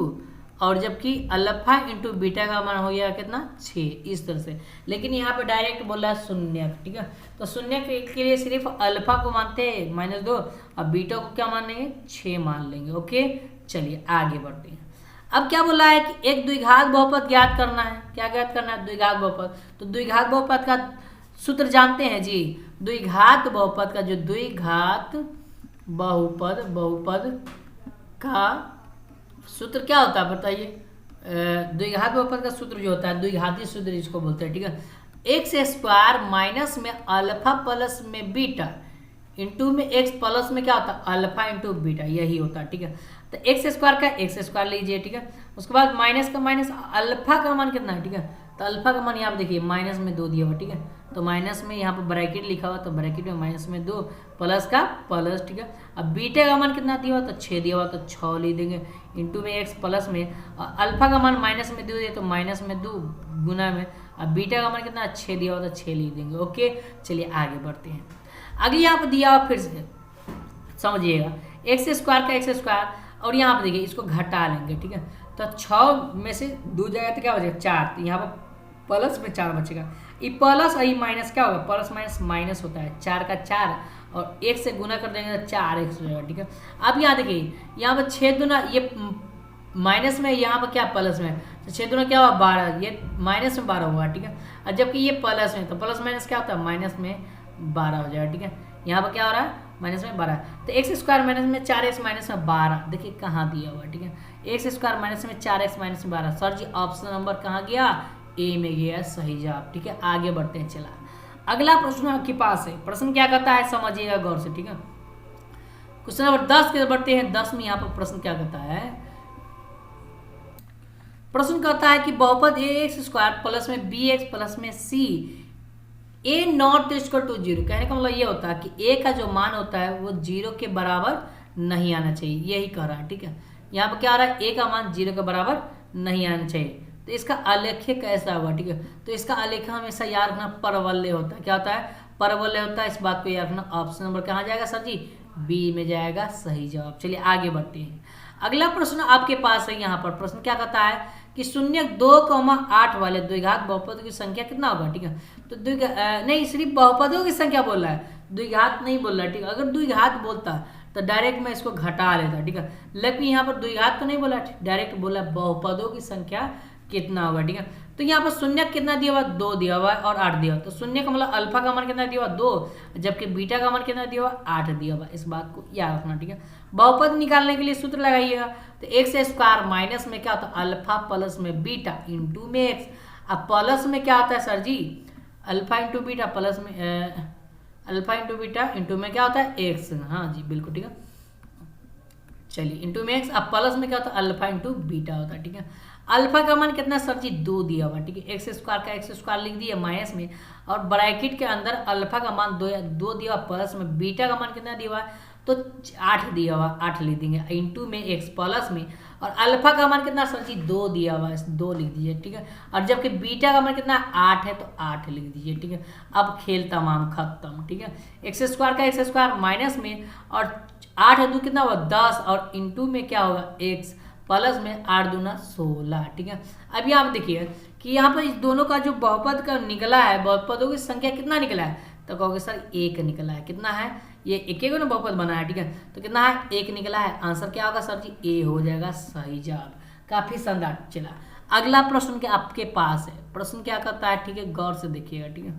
और जबकि अल्फा इंटू बीटा का मान हो गया कितना 6, इस तरह से। लेकिन यहाँ पे डायरेक्ट बोल रहा है शून्यक, ठीक है। तो शून्यक के लिए सिर्फ अल्फा को मानते हैं -2 और बीटा को क्या मान लेंगे 6 मान लेंगे, ओके। चलिए आगे बढ़ते हैं। अब क्या बोला है कि एक द्विघात बहुपद ज्ञात करना है, क्या ज्ञात करना है, द्विघात बहुपद। तो द्विघात बहुपद का सूत्र जानते हैं जी, द्विघात बहुपद का जो द्विघात बहुपद का सूत्र क्या होता है बताइए। द्विघात बहुपद का सूत्र जो होता है, द्विघाती सूत्र इसको बोलते हैं, ठीक है। एक्स स्क्वायर माइनस में अल्फा प्लस में बीटा इंटू में एक्स प्लस में क्या होता है अल्फा इंटू बीटा, यही होता है, ठीक है। तो एक्स स्क्वायर का एक्स स्क्वायर लीजिए, ठीक है। उसके बाद माइनस का माइनस, अल्फा का मान कितना है, ठीक है। तो अल्फा का मान यहाँ पे देखिए -2 दिया हुआ, ठीक है। तो माइनस में यहाँ पर ब्रैकेट लिखा हुआ, तो ब्रैकेट में -2 प्लस का प्लस, ठीक है। अब बीटा का मान कितना दिया हुआ, तो 6 दिया हुआ, तो 6 ले देंगे इंटू में एक्स प्लस में, अल्फा का मान -2 दिया तो -2 गुना में, अब बीटा का मान कितना 6 दिया हुआ, तो 6 लिख देंगे, ओके। चलिए आगे बढ़ते हैं। आगे यहाँ पर दिया हुआ फिर से समझिएगा, एक्स स्क्वायर का एक्स स्क्वायर, और यहाँ पर देखिए इसको घटा लेंगे, ठीक है। तो 6 में से 2 जाएगा तो क्या हो जाएगा 4, तो यहाँ पर प्लस में 4 बचेगा। ये प्लस और ये माइनस क्या होगा, प्लस माइनस माइनस होता है, 4 का 4 और 1 से गुना कर देंगे तो 4x हो जाएगा, ठीक है। अब यहाँ देखिए यहाँ पर 6 दूना, ये माइनस में, यहाँ पर क्या प्लस में, तो 6 दूना क्या हुआ 12, ये माइनस में 12 हुआ, ठीक है। और जबकि ये प्लस में, तो प्लस माइनस क्या होता है माइनस में 12 हो जाएगा, ठीक है। यहाँ पर क्या हो रहा है माइनस में 12, तो एक्स स्क्वायर माइनस में 4x माइनस में 12, देखिए कहाँ दिया हुआ, ठीक है। एक्स स्क्वायर माइनस में 4x माइनस में 12, सर जी ऑप्शन नंबर कहाँ गया, ए में गया सही जवाब, ठीक है। आगे बढ़ते हैं, चला अगला प्रश्न आपके पास है। प्रश्न क्या कहता है समझिएगा गौर से, ठीक है। क्वेश्चन नंबर 10 के बढ़ते हैं। 10 में यहाँ पर प्रश्न क्या कहता है, प्रश्न कहता है कि बहुपद ax स्क्वायर प्लस में bx प्लस में c a not equal to 0। कहने का मतलब ये होता है कि a का जो मान होता है वो 0 के बराबर नहीं आना चाहिए, यही कह रहा है, ठीक है। यहाँ पर क्या आ रहा है, a का मान 0 के बराबर नहीं आना चाहिए, तो इसका आलेख्य कैसा होगा, ठीक है। तो इसका आलेख्य हमेशा याद रखना परवलय होता है, क्या होता है परवलय होता है, इस बात को याद रखना। ऑप्शन नंबर कहाँ जाएगा सर जी, बी में जाएगा सही जवाब। चलिए आगे बढ़ते हैं। अगला प्रश्न आपके पास है, यहाँ पर प्रश्न क्या कहता है कि 0,2,8 वाले द्विघात बहुपद की संख्या कितना होगा, ठीक है। तो नहीं सिर्फ बहुपदों की संख्या बोल रहा है, द्विघात नहीं बोल रहा है, ठीक है। अगर द्विघात बोलता तो डायरेक्ट मैं इसको घटा लेता, ठीक है। लेकिन यहाँ पर द्विघात तो नहीं बोला, डायरेक्ट बोला बहुपदों की संख्या कितना होगा, ठीक है। तो यहाँ पर शून्यक कितना दिया हुआ, 2 दिया हुआ है और 8 दिया हुआ, तो शून्य का मतलब अल्फा का मान कितना दिया हुआ, 2, जबकि बीटा का मान कितना दिया हुआ, 8 दिया हुआ। इस बात को याद रखना, ठीक है। बहुपद निकालने के लिए सूत्र लगाइएगा, तो एक्स स्क्वायर माइनस में क्या होता है, अल्फा प्लस में बीटा इंटू में एक्स। अब प्लस में क्या होता है सर जी, अल्फा इंटू बीटा, प्लस में अल्फा इंटू बीटा इंटू में क्या होता है, एक्स। हाँ जी बिल्कुल, ठीक है। चलिए इंटू में एक्स, अब प्लस में क्या होता है, अल्फा इंटू बीटा होता है, ठीक है। अल्फा का मान कितना सर जी, 2 दिया हुआ, ठीक है। एक्स स्क्वायर का एक्स स्क्वायर लिख दिया माइनस में, और ब्रैकेट के अंदर अल्फा का मान 2 दिया हुआ, प्लस में बीटा का मान कितना दिया हुआ है, तो 8 दिया हुआ, 8 लिख देंगे इंटू में एक्स प्लस में, और अल्फा का मान कितना सर जी, 2 दिया हुआ है, 2 लिख दीजिए, ठीक है। और जबकि बीटा का मान कितना 8 है, तो 8 लिख दीजिए, ठीक है। अब खेल तमाम खत्म, ठीक है। एक्स स्क्वायर का एक्स स्क्वायर माइनस में, और 8 है 2 कितना होगा, 10, और इंटू में क्या होगा, एक्स प्लस में 8 दूना 16, ठीक है। अभी आप देखिए कि यहाँ पर इस दोनों का जो बहुपद का निकला है, बहुपदों की संख्या कितना निकला है, तो कहोगे सर 1 निकला है। कितना है, ये एक ना बहुपद बना है, ठीक है। तो कितना है, 1 निकला है। आंसर क्या होगा सर जी, ए हो जाएगा सही जवाब। काफी शानदार। चला अगला प्रश्न के आपके पास है, प्रश्न क्या करता है, ठीक है, गौर से देखिएगा, ठीक है।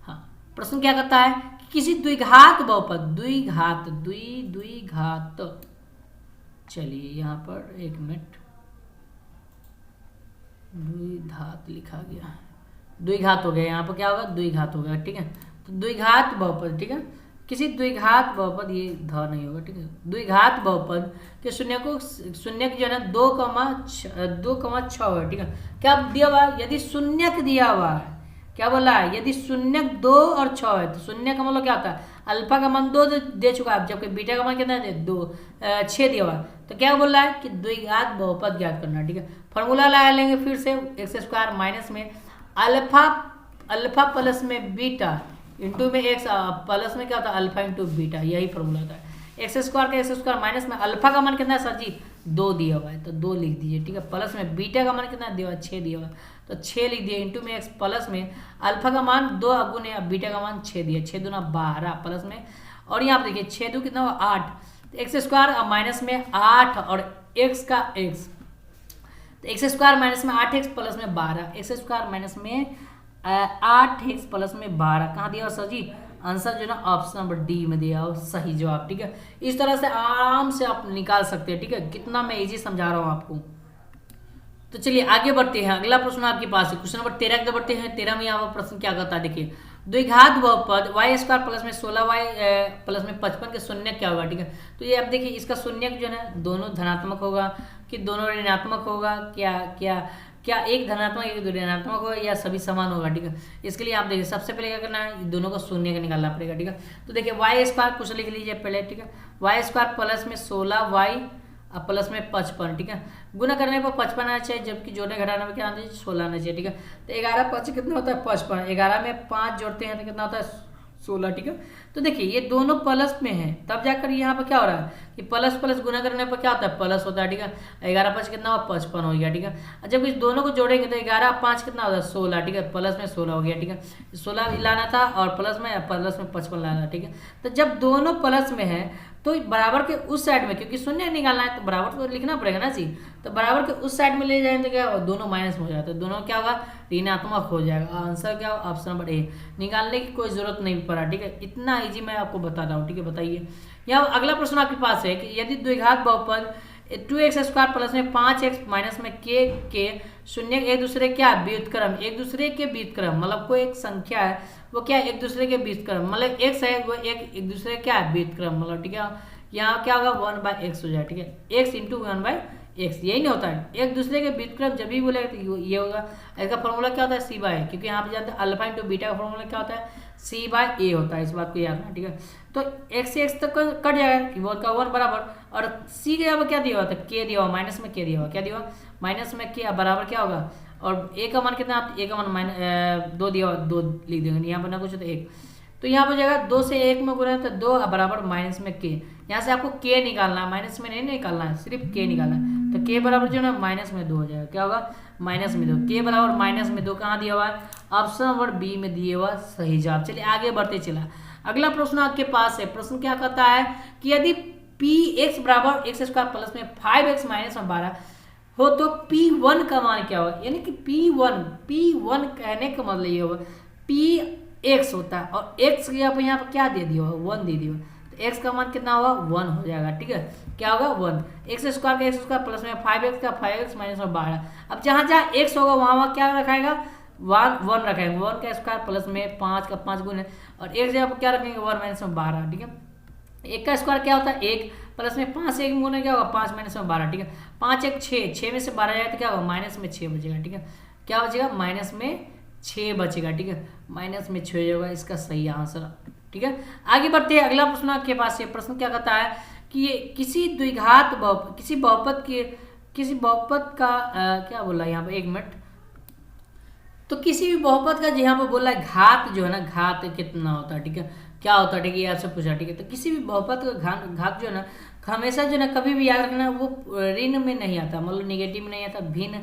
हाँ, प्रश्न क्या करता है कि किसी द्विघात बहुपद, द्विघात, चलिए यहाँ पर 1 मिनट, द्विघात लिखा गया है, द्विघात हो गया, यहाँ पर क्या होगा, द्विघात हो गया, ठीक है। तो द्विघात बहुपद, ठीक है, किसी द्विघात बहुपद, ये ध नहीं होगा, ठीक है। द्विघात बहुपद के शून्य जो है ना 2,6 है, ठीक है। क्या दिया हुआ है, यदि शून्यक दिया हुआ है, क्या बोला है, यदि शून्यक 2 और 6 है, तो शून्य का मतलब क्या होता है, अल्फा का मान 2 दे चुका है, जबकि बीटा का मान कितना है, 6 दिया हुआ है। तो क्या बोल रहा है कि द्विघात बहुपद ज्ञात करना, ठीक है। फॉर्मूला लगा लेंगे फिर से, एक्स स्क्वायर माइनस में अल्फा प्लस में बीटा इंटू में एक्स प्लस में क्या होता है, अल्फा इंटू बीटा, यही फॉर्मूला होता है। एक्स स्क्वायर का एक्स स्क्वायर माइनस में अल्फा का मान कितना है सर जी, 2 दिया हुआ है, तो 2 लिख दीजिए, ठीक है। प्लस में बीटा का मान कितना दिया हुआ है, 6 दिया हुआ है, तो 6 लिख दिए, इंटू में एक्स प्लस में अल्फा का मान 2 गुने बीटा का मान 6 दिया, 6 दूना 12 प्लस में, और यहाँ पर देखिए 6 2 कितना हुआ 8, एक्स स्क्वायर माइनस में 8 और एक्स का एक्स, तो एक्स स्क्वायर माइनस में 8x प्लस में 12, एक्स स्क्वायर माइनस में 8x प्लस में 12 कहाँ दिया सर जी, आंसर जो है ना ऑप्शन नंबर डी में दिया हो सही जवाब, ठीक है। इस तरह से आराम से आप निकाल सकते हैं, ठीक है। कितना मैं इजी समझा रहा हूँ आपको। तो चलिए आगे बढ़ते हैं, अगला प्रश्न आपके पास है, क्वेश्चन नंबर 13 की बढ़ते हैं। 13 में यहाँ पर प्रश्न क्या करता है, देखिए, द्विघात बहुपद y स्क्वायर प्लस में 16y प्लस में 55 के शून्य क्या होगा, ठीक है। तो ये आप देखिए, इसका शून्य जो है दोनों धनात्मक होगा कि दोनों ऋणात्मक होगा, क्या एक धनात्मक एक ऋणात्मक होगा, या सभी समान होगा, ठीक है। इसके लिए आप देखिए, सबसे पहले क्या करना है, दोनों को शून्य का निकालना पड़ेगा, ठीक है। तो देखिए वाई स्क्वायर कुछ लिख लीजिए पहले, ठीक है। वाई स्क्वायर प्लस में 16y प्लस में 55, ठीक है। गुना करने पर 55 आना चाहिए, जबकि जोड़ने घटाने में क्या आना चाहिए, 16 आना चाहिए, ठीक है। तो 11 5 कितना होता है, 55, 11 में 5 जोड़ते हैं तो कितना होता है, 16, ठीक है। तो देखिए ये दोनों प्लस में है, तब जाकर यहाँ पर क्या हो रहा है कि प्लस प्लस गुना करने पर क्या होता है, प्लस होता है, ठीक है। 11 5 कितना हुआ, 55 हो गया, ठीक है। जब इस दोनों को जोड़ेंगे तो 11 5 कितना होता है, 16, ठीक है। प्लस में 16 हो गया, ठीक है। 16 लाना था और प्लस में 55 लाना था, ठीक है। तो जब दोनों प्लस में है तो बराबर के उस साइड में, क्योंकि शून्य निकालना है तो बराबर तो लिखना पड़ेगा ना जी, तो बराबर के उस साइड में ले जाएंगे तो क्या होगा, दोनों माइनस में हो जाता है, दोनों क्या होगा, ऋणात्मक हो जाएगा। आंसर क्या होगा, ऑप्शन नंबर ए। निकालने की कोई जरूरत नहीं पड़ा, ठीक है। इतना इजी मैं आपको बता रहा हूँ, ठीक है। बताइए यहाँ अगला प्रश्न आपके पास है कि यदि द्विघात बहुपद 2x स्क्वायर प्लस में 5x माइनस में के शून्य एक दूसरे क्या व्युत्क्रम, एक दूसरे के व्युत्क्रम, मतलब कोई एक संख्या है वो क्या एक दूसरे के व्युत्क्रम, मतलब x है वो एक दूसरे क्या व्युत्क्रम, मतलब ठीक है। यहाँ क्या होगा 1/x हो जाए, ठीक है। x इंटू 1/x, यही नहीं होता है, एक दूसरे के व्युत्क्रम जब भी बोलेगा तो ये होगा। इसका फॉर्मूला क्या होता है, c/a, क्योंकि यहाँ पे जानते हैं अल्फा इंटू बीटा का फॉर्मूला क्या होता है, c/a होता है, इस बात को याद रखना, ठीक है। तो x से x तक कट जाएगा, कीबोर्ड का 1 बराबर, और c के यहाँ पर क्या दिया हुआ था, k दिया हुआ, माइनस में k दिया हुआ, क्या दिया हुआ, माइनस में k बराबर क्या होगा, और a का मान कितना, a का मान 2 दिया हुआ, 2 लिख देंगे, यहाँ पर ना कुछ तो 1, तो यहाँ पर जाएगा 2 से 1 में गुना तो 2 बराबर माइनस में k। यहाँ से आपको k निकालना है, माइनस में नहीं निकालना है, सिर्फ k निकालना है। तो k बराबर जो है ना माइनस में 2 हो जाएगा, क्या होगा, माइनस में 2, k बराबर माइनस में 2 कहाँ दिया हुआ है, ऑप्शन नंबर बी में दिए हुआ सही जवाब। चलिए आगे बढ़ते चला, अगला प्रश्न आपके पास है। प्रश्न क्या कहता है कि यदि p x बराबर x स्क्वायर प्लस में 5x माइनस में 12 हो तो P1 का मान क्या होगा, यानी कि P1 कहने का मतलब ये होगा P x होता है और x के यहाँ पर क्या दे दिया होगा, 1 दे दिया होगा, तो x का मान कितना होगा 1 हो जाएगा। ठीक है, क्या होगा 1, एक्स स्क्वायर का एक्स स्क्वायर प्लस में 5x का 5x माइनस में 12। अब जहाँ जहाँ x होगा वहाँ क्या रखाएगा, 1 रखेंगे, 1 का स्क्वायर प्लस में 5 का 5 गुना और एक जगह पर क्या रखेंगे 1 माइनस में 12। ठीक है, एक का स्क्वायर क्या होता है 1 प्लस में 5 1 गुना क्या होगा 5 माइनस में 12। ठीक है, 5 1 6 में से 12 जाए तो क्या होगा माइनस में 6 बचेगा। ठीक है, क्या बचेगा माइनस में 6 बचेगा। ठीक है, माइनस में 6 होगा इसका सही आंसर। ठीक है, आगे बढ़ते हैं, अगला प्रश्न आपके पास। ये प्रश्न क्या कहता है कि ये किसी द्विघात किसी बहुपद का क्या बोला यहाँ पर, 1 मिनट, तो किसी भी बहुपद का यहाँ पर बोला है घात जो है ना, घात कितना होता है। ठीक है, क्या होता है, ठीक है, ये आपसे पूछा। ठीक है, तो किसी भी बहुपद का घात जो है ना, हमेशा जो है ना कभी भी याद रखना वो ऋण में नहीं आता, मतलब निगेटिव में नहीं आता, भिन्न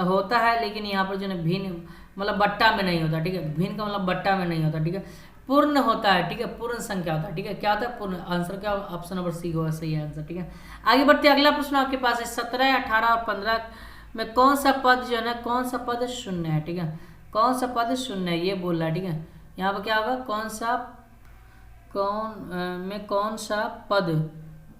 होता है, लेकिन यहाँ पर जो है ना भिन्न मतलब बट्टा में नहीं होता। ठीक है, भिन्न का मतलब बट्टा में नहीं होता। ठीक है, पूर्ण होता है। ठीक है, पूर्ण संख्या होता है। ठीक है, क्या होता है पूर्ण। आंसर क्या होगा, ऑप्शन नंबर सी होगा सही आंसर। ठीक है, आगे बढ़ते अगला प्रश्न आपके पास है, 17 18 और 15 में कौन सा पद जो है ना, कौन सा पद शून्य है। ठीक है, कौन सा पद शून्य है ये बोल रहा है। ठीक है, यहाँ पर क्या होगा, कौन सा पद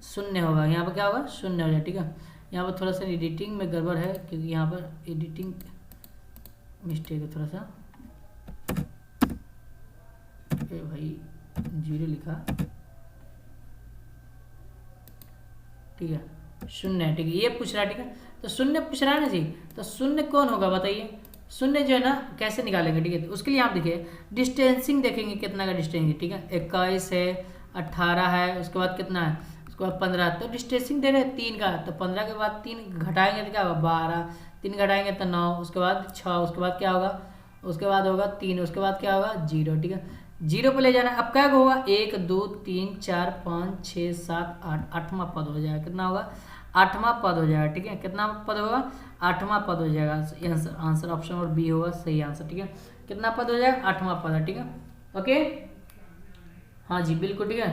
शून्य होगा, यहाँ पर क्या होगा शून्य हो जाए। ठीक है, यहाँ पर थोड़ा सा एडिटिंग में गड़बड़ है, क्योंकि यहाँ पर एडिटिंग मिस्टेक है थोड़ा सा, भाई 0 लिखा। ठीक है, शून्य है। ठीक है, ये पूछ रहा है। ठीक है, तो शून्य पूछ रहा है ना जी, तो शून्य कौन होगा बताइए, शून्य जो है ना कैसे निकालेंगे। ठीक है, तो उसके लिए आप देखिए डिस्टेंसिंग देखेंगे कितना का डिस्टेंसिंग। ठीक है, 21 है, 18 है, उसके बाद कितना है, उसके बाद 15, तो डिस्टेंसिंग दे रहे हैं 3 का, तो 15 के बाद 3 घटाएंगे तो क्या होगा 12, 3 घटाएंगे तो 9, उसके बाद 6, उसके बाद क्या होगा, उसके बाद होगा 3, उसके बाद क्या होगा 0। ठीक है, 0 पे ले जाना। अब क्या होगा 1 2 3 4 5 6 7 8, 8वां पद हो जाएगा। कितना होगा 8वां पद हो जाएगा। ठीक है, कितना पद होगा 8वां पद हो जाएगा। आंसर ऑप्शन नंबर बी होगा सही आंसर। ठीक है, कितना पद हो जाएगा 8वां पद है। ठीक है, ओके, हाँ जी बिल्कुल। ठीक है,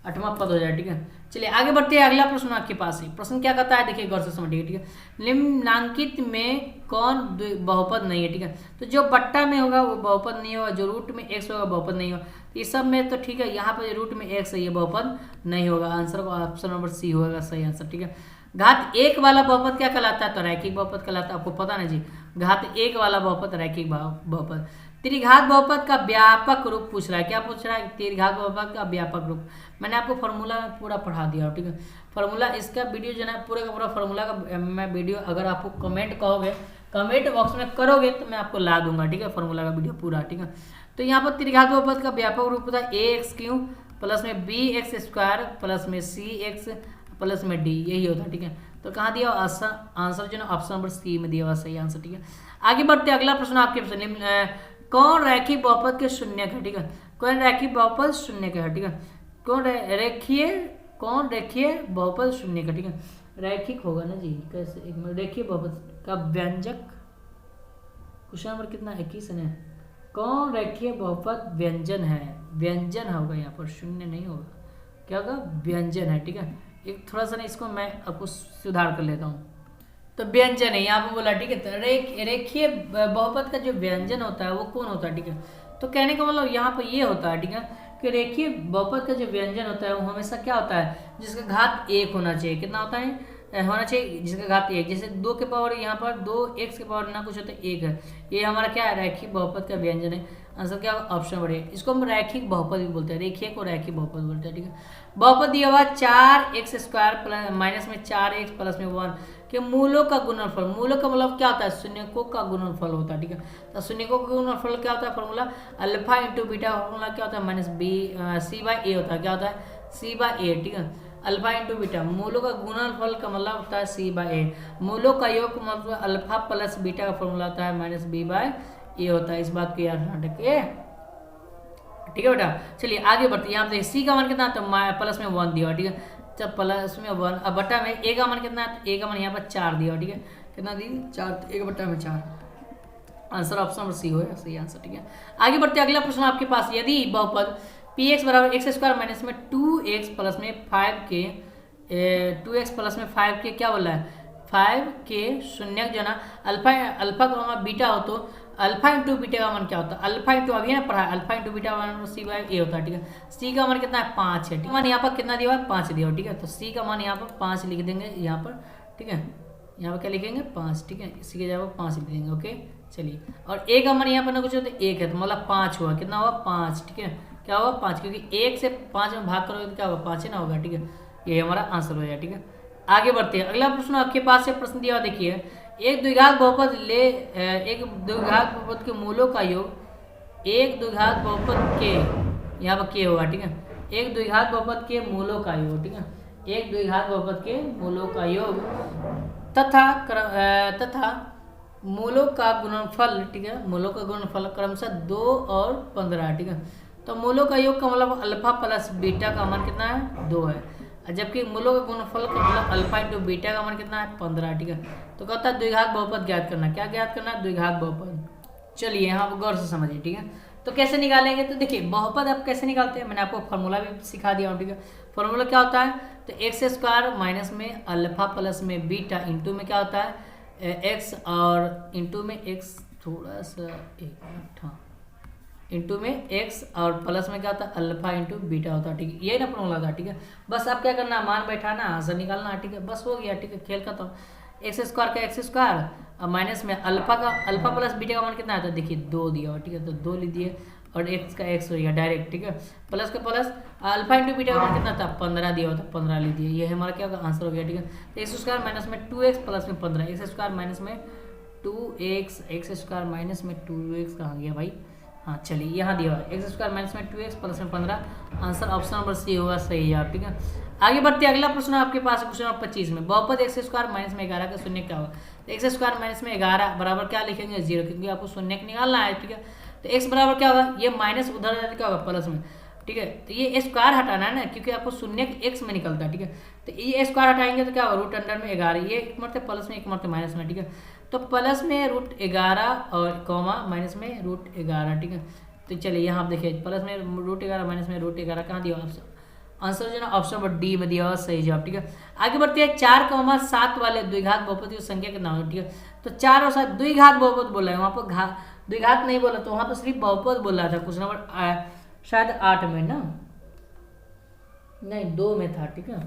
8वां पद हो जाएगा। ठीक है, चलिए आगे बढ़ते हैं, अगला प्रश्न आपके पास है। प्रश्न क्या कहता है देखिए गौर से समझिए। ठीक है, निम्नांकित में कौन बहुपद नहीं है। ठीक है, तो जो बट्टा में होगा वो बहुपद नहीं होगा, जो रूट में x होगा बहुपद नहीं होगा, तो इस सब में तो ठीक है, यहाँ पर रूट में x है ये बहुपद नहीं होगा। आंसर को ऑप्शन नंबर सी होगा सही आंसर। ठीक है, घात 1 वाला बहुपद क्या कहलाता है, तो रैखिक बहुपद कहलाता है। आपको पता ना जी, घात 1 वाला बहुपद रैखिक बहुपद। त्रिघात बहुपद का व्यापक रूप पूछ रहा है, क्या पूछ रहा है, त्रिघात बहुपद का व्यापक रूप। मैंने आपको फार्मूला में पूरा पढ़ा दिया। ठीक है, फार्मूला इसका वीडियो जो है पूरे का पूरा फार्मूला का मैं वीडियो अगर आपको कमेंट कहोगे, कमेंट बॉक्स में करोगे तो मैं आपको ला दूंगा। ठीक है, फार्मूला का वीडियो पूरा। ठीक है, तो यहाँ पर त्रिघात बहुपद का व्यापक रूप होता है ax³ प्लस में bx² प्लस में cx प्लस में d, यही होता है। ठीक है, तो कहाँ दिया आंसर जो है ऑप्शन नंबर सी में दिया हुआ सही आंसर। ठीक है, आगे बढ़ते अगला प्रश्न आपके कौन रैखिक बहुपद के शून्य का। ठीक है, कौन रैखिक बहुपद शून्य का है। ठीक है, कौन रेखीय बहुपद शून्य का। ठीक है, रैखिक होगा ना जी, कैसे, एक मिनट, रेखीय बहुपद का व्यंजक, क्वेश्चन नंबर कितना 21 है। कौन रेखीय बहुपद व्यंजन है, व्यंजन होगा यहाँ पर, शून्य नहीं होगा, क्या होगा व्यंजन है। ठीक है, एक थोड़ा सा ना इसको मैं आपको सुधार कर लेता हूँ, तो व्यंजन है यहाँ पे बोला। ठीक है, तो रेखीय बहुपद का जो व्यंजन होता है वो कौन होता है। ठीक है, तो कहने का मतलब यहाँ पर ये होता है। ठीक है, कि रेखीय बहुपद का जो व्यंजन होता है वो हमेशा क्या होता है, जिसका घात 1 होना चाहिए। कितना होता है, होना चाहिए जिसका घात 1, जैसे 2 के पावर यहाँ पर 2x के पावर ना कुछ होता है 1 है, ये हमारा क्या है रैखिक बहुपद का व्यंजन है। आंसर क्या ऑप्शन बढ़े, इसको हम रैखिक बहुपद भी बोलते हैं, रेखीय को रैखिक बहुपद बोलते हैं। ठीक है, बहुपद दिया हुआ 4x² प्लस माइनस में 4x प्लस में 1 के मूलों का गुणनफल। मूलों का मतलब क्या होता है, शून्यकों का गुणनफल होता है। ठीक है, तो शून्यकों का गुणनफल क्या होता है, formula alpha into beta, formula क्या होता है माइनस c/a होता है, क्या होता है c/a। ठीक है, अल्फा इंटू बीटा, मूलों का गुणनफल का मतलब होता है c/a, मूलों का योग मतलब अल्फा प्लस बीटा का फॉर्मूला होता है माइनस b/a होता है। इस बात को याद रखना। ठीक है बेटा, चलिए आगे बढ़ते हैं। यहाँ पे c का मान कितना, तो प्लस में 1 दिया। ठीक है, जब प्लस में 1, अब बट्टा में a का मान कितना है, तो a का मान यहाँ पर 4 दिया। ठीक है, कितना दी 4, 1 बट्टा में 4, आंसर ऑप्शन नंबर सी होगा सही आंसर। ठीक है, आगे बढ़ते अगला प्रश्न आपके पास, यदि बहुपद px बराबर x² माइनस में 2x प्लस में 5 के 2x प्लस में 5 के क्या बोला है 5 के शून्यक जो है ना अल्फा अल्फा कॉमा बीटा हो तो अल्फा इंटू बीटा का मान क्या होता है, अल्फा इंटू अभी ना पढ़ा अल्फा इंटू बीटा का मान सी बाई ए होता है, ठीक है। सी का मान कितना है 5 है, ठीक है। मान यहाँ पर कितना दिया हुआ है 5 दिया हुआ, ठीक है। तो सी का मान यहाँ पर 5 लिख देंगे यहाँ पर, ठीक है। यहाँ पर क्या लिखेंगे 5, ठीक है। इसी के जगह 5 लिख देंगे, ओके। चलिए, और ए का मान यहाँ पर ना कुछ होता है 1 है, तो मतलब 5 हुआ, कितना हुआ 5, ठीक है। क्या हुआ 5, क्योंकि 1 से 5 में भाग करोगे तो क्या होगा 5 ही ना होगा, ठीक है। ये हमारा आंसर हो जाएगा, ठीक है। आगे बढ़ते हैं, अगला प्रश्न आपके पास से प्रश्न दिया हुआ देखिए, एक द्विघात बहुपद एक द्विघात बहुपद के मूलों का योग एक द्विघात बहुपद के, यहाँ पर के होगा, ठीक है। एक द्विघात बहुपद के मूलों का योग, ठीक है। एक द्विघात बहुपद के मूलों का योग तथा मूलों का गुणनफल, ठीक है। मूलों का गुणनफल क्रमशः 2 और 15, ठीक है। तो मूलों का योग का मतलब अल्फा प्लस बीटा का मान कितना है 2 है, जबकि मूलों का गुणनफल का मतलब अल्फा इंटू बीटा का मान कितना है 15, ठीक है। तो कहता है द्विघात बहुपद ज्ञात करना, क्या ज्ञात करना है द्विघात बहुपद। चलिए यहाँ गौर से समझिए, ठीक है। तो कैसे निकालेंगे, तो देखिए बहुपद आप कैसे निकालते हैं, मैंने आपको फॉर्मूला भी सिखा दिया हूँ, ठीक है। फॉर्मूला क्या होता है, तो एक्स स्क्वायर माइनस में अल्फा प्लस में बीटा इंटू में क्या होता है एक्स, और इंटू में एक्स थोड़ा सा एक मिनट, हाँ, इंटू में एक्स और प्लस में क्या होता है अल्फा इंटू बीटा होता है, ठीक है। यही ना फॉर्मूला था, ठीक है। बस आप क्या करना, मान बैठाना, आंसर निकालना, ठीक है। बस हो गया, ठीक है। खेल खत्म। एक्स स्क्वायर का एक्स स्क्वायर और माइनस में अल्फा प्लस बीटा का मान कितना आता है, देखिए 2 दिया हुआ, ठीक है। तो 2 लिख दिए और एक्स का एक्स हो गया डायरेक्ट, ठीक है। प्लस का प्लस अल्फा इंटू बीटा का मान कितना था 15 दिया हुआ था, 15 लिख दिए। ये हमारा क्या होगा आंसर हो गया, ठीक है। तो एक्स स्क्वायर माइनस में 2x प्लस में 15, एक्स स्क्वायर माइनस में 2x, एक्स स्क्वायर माइनस में 2x कहाँ गया भाई, हाँ चलिए यहाँ दिया हुआ है एक्स स्क्वायर माइनस में 2x प्लस में 15, आंसर ऑप्शन नंबर सी होगा, सही है, ठीक है। आगे बढ़ते हैं, अगला प्रश्न आपके पास क्वेश्चन नंबर 25 में बहुपद एक्स स्क्वायर माइनस में 11 का शून्य क्या होगा। तो एक्स स्क्वायर माइनस में 11 बराबर क्या लिखेंगे 0, क्योंकि आपको शून्य निकालना है, ठीक है। तो एक्स बराबर क्या होगा, ये माइनस उधर जाकर क्या होगा प्लस में, ठीक है। तो ये स्क्वायर हटाना है ना, क्योंकि आपको शून्य एक्स में निकलता है, ठीक है। तो ये स्क्वायर हटाएंगे तो क्या होगा रूट अंडर में 11, ये एक मरते प्लस में एक मरते माइनस में, ठीक है। तो प्लस में रूट 11 और कॉमा माइनस में रूट 11, ठीक है। तो चलिए यहाँ आप देखिए प्लस में रूट 11 माइनस में रूट 11 कहाँ दिया आंसर जो है ना ऑप्शन नंबर डी में दिया हुआ सही जवाब, ठीक है। आगे बढ़ते हैं 4,7 वाले द्विघात बहुपद की संख्या के नाम, ठीक है। तो 4 और 7 द्विघात बहुपद बोला है, वहाँ पर द्विघात नहीं बोला, तो वहाँ पर सिर्फ बहुपद बोल रहा था। क्वेश्चन नंबर शायद 8 में ना, नहीं 2 में था, ठीक है।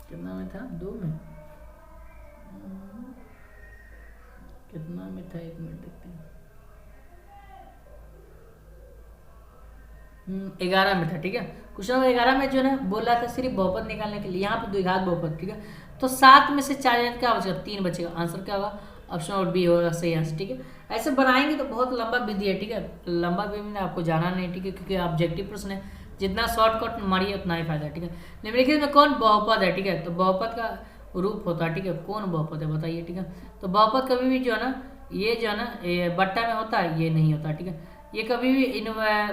कितना में था 2 में, कितना में था, 1 मिनट देखते हैं, 11 में था, ठीक है। क्वेश्चन नंबर 11 में जो है बोल रहा था सिर्फ बहुपद निकालने के लिए, यहाँ पे द्विघात बहुपद, ठीक है। तो 7 में से 4 क्या बचेगा 3 बचेगा, आंसर क्या होगा ऑप्शन नंबर बी होगा सही आंसर, ठीक है। ऐसे बनाएंगे तो बहुत लंबा विधि है, ठीक है। लंबा विधि में आपको जाना नहीं, ठीक है, क्योंकि ऑब्जेक्टिव प्रश्न है, जितना शॉर्टकट मारिए उतना ही फायदा है, ठीक है। निम्नलिखित में कौन बहुपद है, ठीक है। तो बहुपद का रूप होता है, ठीक है। कौन बहुपद है बताइए, ठीक है। तो बहुपद कभी भी जो है ना ये जो है ना ये बट्टा में होता है, ये नहीं होता, ठीक है। ये कभी भी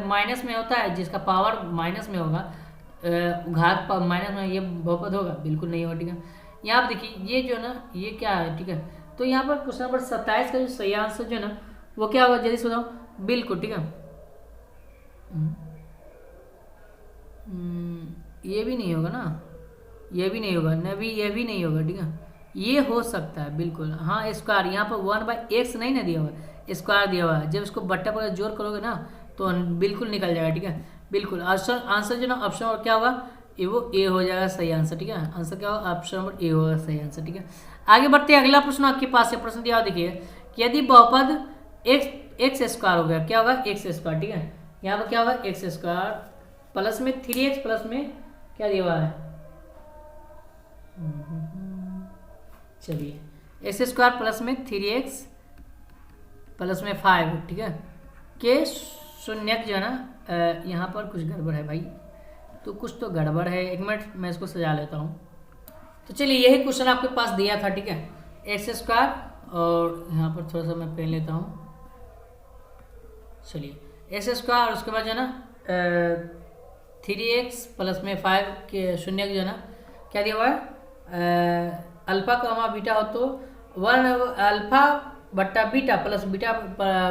माइनस में होता है, जिसका पावर माइनस में होगा, घात माइनस में ये बहुपद होगा, बिल्कुल नहीं होगा, ठीक है। यहाँ आप देखिए ये जो है ना ये क्या है, ठीक है। तो यहाँ पर क्वेश्चन नंबर 27 का जो सही आंसर जो है ना वो क्या होगा जल्दी से बताओ, बिल्कुल, ठीक है। ये भी नहीं होगा ना, ये भी नहीं होगा ना, भी ये भी नहीं होगा, ठीक है। ये हो सकता है बिल्कुल, हाँ स्क्वायर, यहाँ पर 1/x नहीं ना दिया हुआ है, स्क्वायर दिया हुआ है। जब इसको बट्टा पर जोड़ करोगे ना तो बिल्कुल निकल जाएगा, ठीक है। बिल्कुल आंसर जो ना ऑप्शन और क्या होगा ये वो ए हो जाएगा सही आंसर, ठीक है। आंसर क्या होगा ऑप्शन नंबर ए होगा सही आंसर, ठीक है। आगे बढ़ते हैं, अगला प्रश्न आपके पास है, प्रश्न दिया देखिए कि यदि बहुपद एक्स स्क्वायर हो गया, क्या होगा एक्स स्क्वायर, ठीक है। यहाँ पर क्या होगा एक्स स्क्वायर प्लस में 3x प्लस में क्या दिया हुआ है, चलिए एक्स स्क्वायर प्लस में 3x प्लस में 5, ठीक है, के शून्यक जो है ना यहाँ पर कुछ गड़बड़ है भाई, तो कुछ तो गड़बड़ है, एक मिनट मैं इसको सजा लेता हूँ। तो चलिए यही क्वेश्चन आपके पास दिया था, ठीक है। एक्स स्क्वायर और यहाँ पर थोड़ा सा मैं पेन लेता हूँ, चलिए एक्स स्क्वायर उसके बाद जो है ना 3x प्लस में 5 के शून्य जो है ना क्या दिया हुआ है अल्फा कॉमा बीटा हो तो 1 अल्फा बट्टा बीटा प्लस बीटा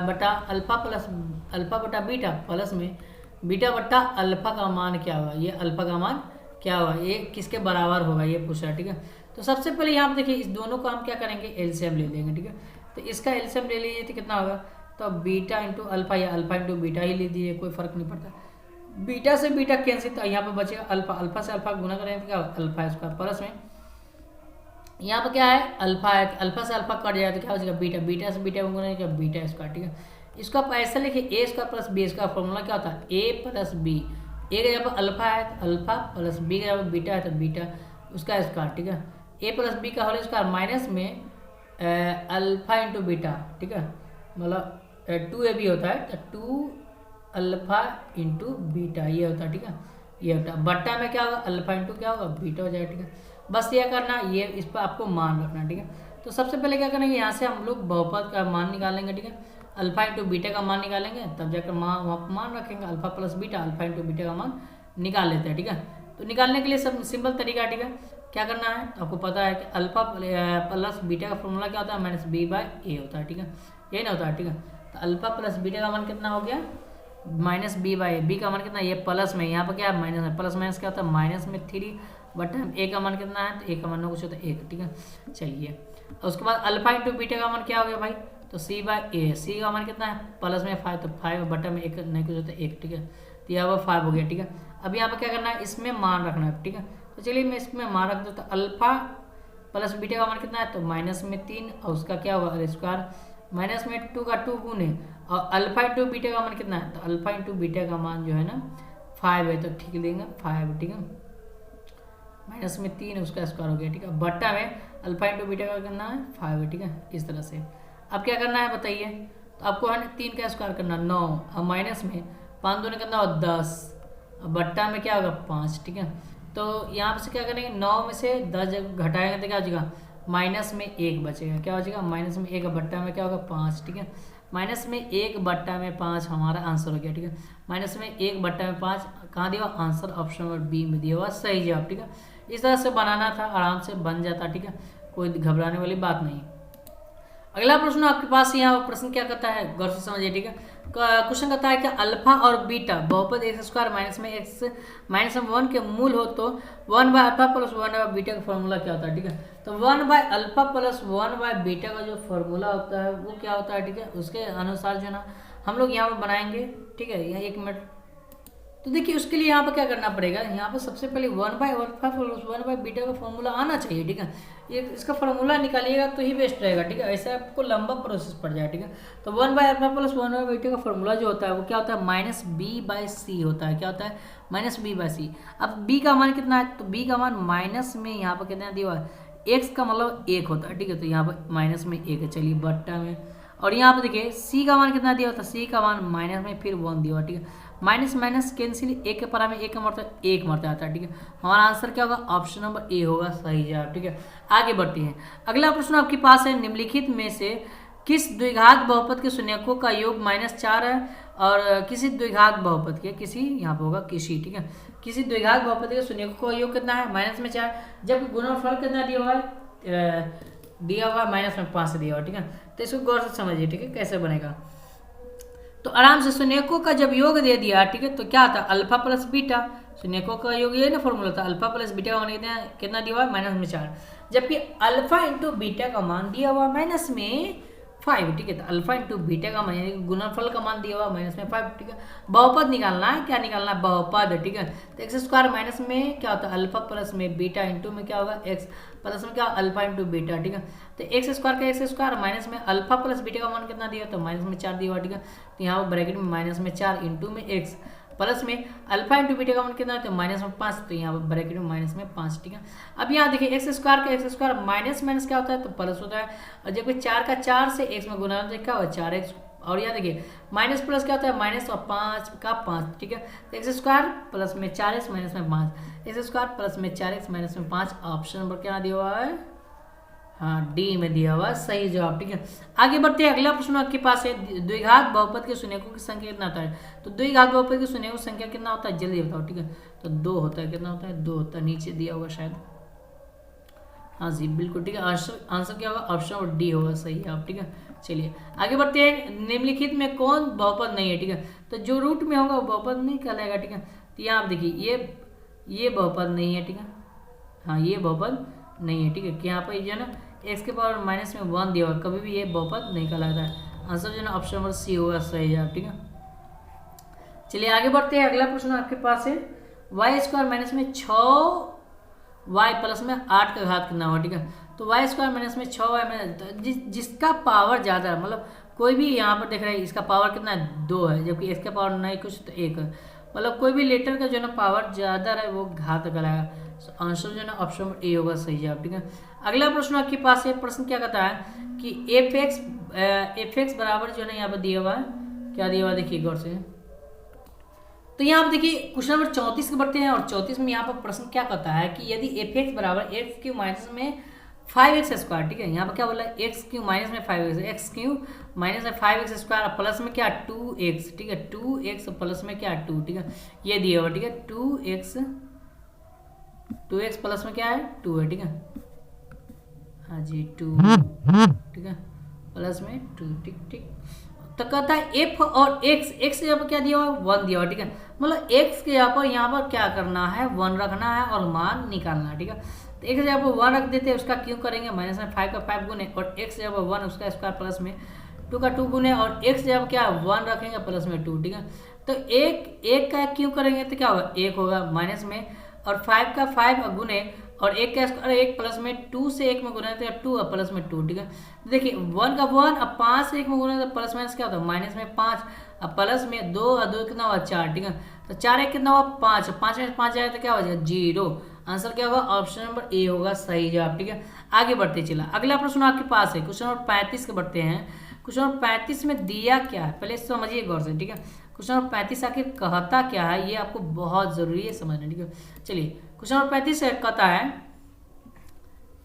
बटा अल्फा प्लस अल्फा बटा बीटा प्लस में बीटा बट्टा अल्फा का मान क्या होगा, ये अल्फा का मान क्या होगा, ये किसके बराबर होगा ये पूछ रहा है, ठीक है। तो सबसे पहले यहाँ पे देखिए इस दोनों को हम क्या करेंगे, एलसीएम ले लेंगे, ठीक है। तो इसका एलसीएम ले लीजिए तो कितना होगा, तो बीटा इंटू अल्फा या अल्फा इंटू बीटा ही ले दीजिए, कोई फर्क नहीं पड़ता। बीटा से बीटा कैंसिल, तो यहाँ पे बचेगा अल्फा, अल्फा से अल्फा गुना करेंगे तो क्या होगा, अल्फा स्क्वायर प्लस में यहाँ पे क्या है अल्फा है, अल्फा से अल्फा कट जाए तो क्या हो जाएगा बीटा, बीटा से बीटा गुना क्या बीटा स्क्वायर, ठीक है। इसको आप ऐसा लिखिए A square plus B square, formula क्या होता है ए प्लस बी, ए का जगह पर अल्फा है तो अल्फा प्लस बी का जगह पर बीटा है तो बीटा उसका स्क्वायर, ठीक है। ए प्लस बी का होल स्क्वायर माइनस में अल्फा इंटू बीटा, ठीक है, मतलब 2ab होता है तो 2 अल्फा इंटू बीटा ये होता है, ठीक है, ये होता है। बट्टा में क्या होगा अल्फा इंटू क्या होगा बीटा हो जाएगा, ठीक है। बस ये करना, ये इस पर आपको मान रखना, ठीक है। तो सबसे पहले क्या करेंगे, यहाँ से हम लोग बहुपद का मान निकालेंगे, ठीक है। अल्फा इंटू बीटा का मान निकालेंगे, तब जाकर वहाँ पर मान रखेंगे alpha plus beta, alpha into beta का मान निकाल लेते हैं, ठीक है। तो निकालने के लिए सब सिंपल तरीका, ठीक है। क्या करना है तो आपको पता है कि अल्फा प्लस बीटा का फॉर्मूला क्या होता है माइनस बी बाय ए होता है, ठीक है, ये ना होता है, ठीक है। तो अल्फा प्लस बीटा का मान कितना हो गया माइनस बी बाई, बी का मान कितना, ये प्लस में, यहाँ पर क्या है माइनस है, प्लस माइनस क्या होता है माइनस में 3 बट ए का मान कितना है, तो ए का मान कुछ होता है 1, ठीक है। चलिए उसके बाद अल्फा इंटू बीटा का मान क्या हो गया भाई, तो सी बाय ए, सी का मान कितना है प्लस में 5, तो 5 बटा में 1 नहीं कुछ होता है 1, ठीक है। तो यहाँ पर 5 हो गया, ठीक है। अब यहाँ पर क्या करना है, इसमें मान रखना है, ठीक है। तो चलिए मैं इसमें मान रख दूँ, तो अल्फा प्लस बीटा का मान कितना है, तो माइनस में 3 और उसका क्या होगा स्क्वायर, माइनस में 2 का 2 गुने, और अल्फा इंटू बीटा का मान कितना है, तो अल्फा इंटू बीटा का मान जो है ना 5 है, तो ठीक देंगे 5, ठीक है, माइनस में 3 उसका स्क्वायर हो गया, ठीक है। बट्टा में अल्फा इंटू बीटा का करना है 5 है, ठीक है, इस तरह से। अब क्या करना है बताइए, तो आपको है ना 3 का स्क्वायर करना 9, और माइनस में 5 दूनी करना और 10, और बट्टा में क्या होगा 5, ठीक है। तो यहाँ से क्या करेंगे 9 में से 10 घटाएंगे तो क्या हो जाएगा माइनस में 1 बचेगा, क्या हो जाएगा माइनस में 1, बट्टा में क्या होगा 5, ठीक है। माइनस में 1 बट्टा में 5 हमारा आंसर हो गया, ठीक है। माइनस में 1 बट्टा में 5 कहाँ दिया हुआ आंसर, ऑप्शन नंबर बी में दिया हुआ सही जवाब, ठीक है। इस तरह से बनाना था, आराम से बन जाता, ठीक है, कोई घबराने वाली बात नहीं। अगला प्रश्न आपके पास यहाँ प्रश्न क्या करता है, गौर से समझिए, ठीक है। क्वेश्चन कहता है कि अल्फा और बीटा बहुपद एक्स स्क्वायर माइनस में एक्स माइनस में 1 के मूल हो तो 1 by alpha plus 1 by beta का फॉर्मूला क्या होता है, ठीक है। तो 1 by alpha plus 1 by beta का जो फॉर्मूला होता है वो क्या होता है, ठीक है, उसके अनुसार जो है ना हम लोग यहाँ पर बनाएंगे, ठीक है। यहाँ 1 मिनट, तो देखिए उसके लिए यहाँ पर क्या करना पड़ेगा, यहाँ पर सबसे पहले 1 by alpha plus 1 by beta का फॉर्मूला आना चाहिए, ठीक है। ये इसका फॉर्मूला निकालिएगा तो ही बेस्ट रहेगा, ठीक है, ऐसे आपको लंबा प्रोसेस पड़ जाए, ठीक है। तो 1 by alpha plus 1 by beta का फॉर्मूला जो होता है वो क्या होता है माइनस बी बाय सी होता है, क्या होता है माइनस बी बाय सी। अब बी का मान कितना है, तो बी का मान माइनस में यहाँ पर कितना दिया हुआ है, एक्स का मतलब 1 होता है, ठीक है। तो यहाँ पर माइनस में 1 है, चलिए बट्टा में, और यहाँ पर देखिए सी का मान कितना दिया होता है, सी का मान माइनस में फिर 1 दिया हुआ, ठीक है। माइनस माइनस कैंसिल, 1 के परा में 1 का मरता है 1 मरता आता है, ठीक है। हमारा आंसर क्या होगा, ऑप्शन नंबर ए होगा सही जवाब, ठीक है। आगे बढ़ते हैं, अगला प्रश्न आपके पास है निम्नलिखित में से किस द्विघात बहुपद के शून्यकों का योग -4 है, और किसी द्विघात बहुपद के, किसी यहाँ पर होगा किसी, ठीक है, किसी द्विघात बहुपद के शून्यकों का योग कितना है -4, जबकि गुणनफल कितना दिया हुआ है, दिया हुआ -5 दिया हुआ, ठीक है। तो इसको गौर से समझिए, ठीक है, कैसे बनेगा। तो आराम से शून्यकों का जब योग दे दिया, ठीक है, तो क्या था अल्फा प्लस बीटा, शून्यकों का योग ये ना फॉर्मूला था, अल्फा प्लस बीटा का मान कितना दिया हुआ है -4, जबकि अल्फा इंटू बीटा का मान दिया हुआ -5, ठीक है। तो अल्फा इंटू बीटा का मान यानी गुणनफल का मान दिया हुआ -5, ठीक है। बहुपद निकालना है, क्या निकालना है बहुपद, ठीक है। तो एक्स स्क्वायर माइनस में क्या होता है अल्फा प्लस में बीटा इंटू में क्या होगा एक्स प्लस में क्या अल्फा इंटू बीटा, ठीक है। तो एक्स स्क्वायर का एक्स स्क्वायर माइनस में अल्फा प्लस बीटा का मान कितना दिया, तो -4 दिया हुआ, ठीक है। तो यहाँ ब्रैकेट में -4 इंटू में एक्स प्लस में अल्फा इंटू बीटा का मान कितना है, तो -5, तो यहाँ पर ब्रैकेट में -5, ठीक है। अब यहाँ देखिए एक्स स्क्वायर का एक्स स्क्वायर माइनस माइनस क्या होता है, तो प्लस होता है, और जब 4 का 4 से एक्स में गुना तो क्या होगा 4x, और यहाँ देखिए माइनस प्लस क्या होता है माइनस और 5 का 5, ठीक है। तो एक्स स्क्वायर प्लस में 4x माइनस में 5, एक्स स्क्वायर प्लस में 4x माइनस में 5, ऑप्शन नंबर क्या दिया हुआ है, हाँ डी में दिया हुआ सही जवाब, ठीक है। आगे बढ़ते हैं, अगला प्रश्न आपके पास है द्विघात बहुपद के शून्यकों की संख्या कितना होता है, तो द्विघात बहुपद के शून्यकों की संख्या कितना होता है जल्दी बताओ, ठीक है। तो 2 होता है, कितना होता है 2 होता है, नीचे दिया होगा शायद, हाँ जी बिल्कुल, ठीक है। आंसर क्या होगा ऑप्शन और डी होगा सही जवाब, ठीक है। चलिए आगे बढ़ते हैं, निम्नलिखित में कौन बहुपद नहीं है, ठीक है। तो जो रूट में होगा वो बहुपद नहीं कहलाएगा, ठीक है। तो यहाँ आप देखिए ये बहुपद नहीं है, ठीक है, हाँ ये बहुपद नहीं है, ठीक है। कि यहाँ पर जो है ना एक्स के पावर माइनस में 1 दिया हुआ, कभी भी ये बहुपद नहीं कहलाता है। आंसर जो है ना ऑप्शन नंबर सी होगा सही जवाब, ठीक है। चलिए आगे बढ़ते हैं। अगला प्रश्न आपके पास है वाई स्क्वायर माइनस में 6y प्लस में 8 का घात कितना होगा, ठीक है। तो वाई स्क्वायर माइनस में 6y में जिसका पावर ज़्यादा है, मतलब कोई भी यहाँ पर देख रहे हैं इसका पावर कितना है 2 है, जबकि इसका पावर नहीं कुछ तो 1 है, मतलब कोई भी लेटर का जो है ना पावर ज़्यादा है वो घात कहलाएगा। आंसर जो है ना ऑप्शन नंबर ए होगा सही जवाब, ठीक है। अगला प्रश्न आपके पास है, प्रश्न क्या कहता है कि एफ एक्स बराबर जो है ना यहाँ पर दिया हुआ है, क्या दिया हुआ देखिए गौर से। तो यहाँ पर देखिए क्वेश्चन नंबर 34 के बढ़ते हैं, और 34 में यहाँ पर प्रश्न क्या कहता है कि यदि एफ एक्स बराबर एक्स क्यू माइनस में 5x स्क्वायर, ठीक है। यहाँ पर क्या बोला है एक्स क्यू माइनस में 5x, एक्स क्यू माइनस में 5x स्क्वायर प्लस में क्या 2x, ठीक है। 2x प्लस में क्या 2, ठीक है, ये दिया हुआ, ठीक है। 2x प्लस में क्या है 2 है, ठीक है। हाँ जी 2, ठीक है, प्लस में 2, ठीक ठीक। तो कहता है एफ और एक्स यहाँ पर क्या दिया हुआ 1 दिया हुआ, ठीक है। मतलब एक्स के यहाँ पर क्या करना है 1 रखना है और मान निकालना है, ठीक है। तो एक्स जब 1 रख देते हैं उसका क्यों करेंगे माइनस में 5 का 5 गुने, और एक्स जब 1 उसका स्क्वायर प्लस में 2 का 2 गुने, और एक्स जब क्या 1 रखेंगे प्लस में 2, ठीक है। तो एक का क्यों करेंगे तो क्या होगा 1 होगा माइनस में, और 5 का 5 गुने, और 1 का स्क्वायर 1 प्लस में 2 से 1 में गुना तो 2 और प्लस में 2, ठीक है। तो देखिए 1 का 1 अब 5 से 1 में गुना तो प्लस माइनस क्या होता है माइनस में 5, अब प्लस में 2 और 2 कितना हुआ 4, ठीक है। तो 4 1 कितना हुआ 5, 5 में 5 जाएगा तो क्या हो जाएगा 0। आंसर क्या होगा ऑप्शन नंबर ए होगा सही जवाब, ठीक है। आगे बढ़ते चला अगला प्रश्न आपके पास है क्वेश्चन नंबर 35 के बढ़ते हैं। क्वेश्चन नंबर 35 में दिया क्या है पहले समझिए गौर से, ठीक है। क्वेश्चन नंबर 35 आखिर कहता क्या है ये आपको बहुत जरूरी है समझना, ठीक है। चलिए क्वेश्चन नंबर 35 कहता है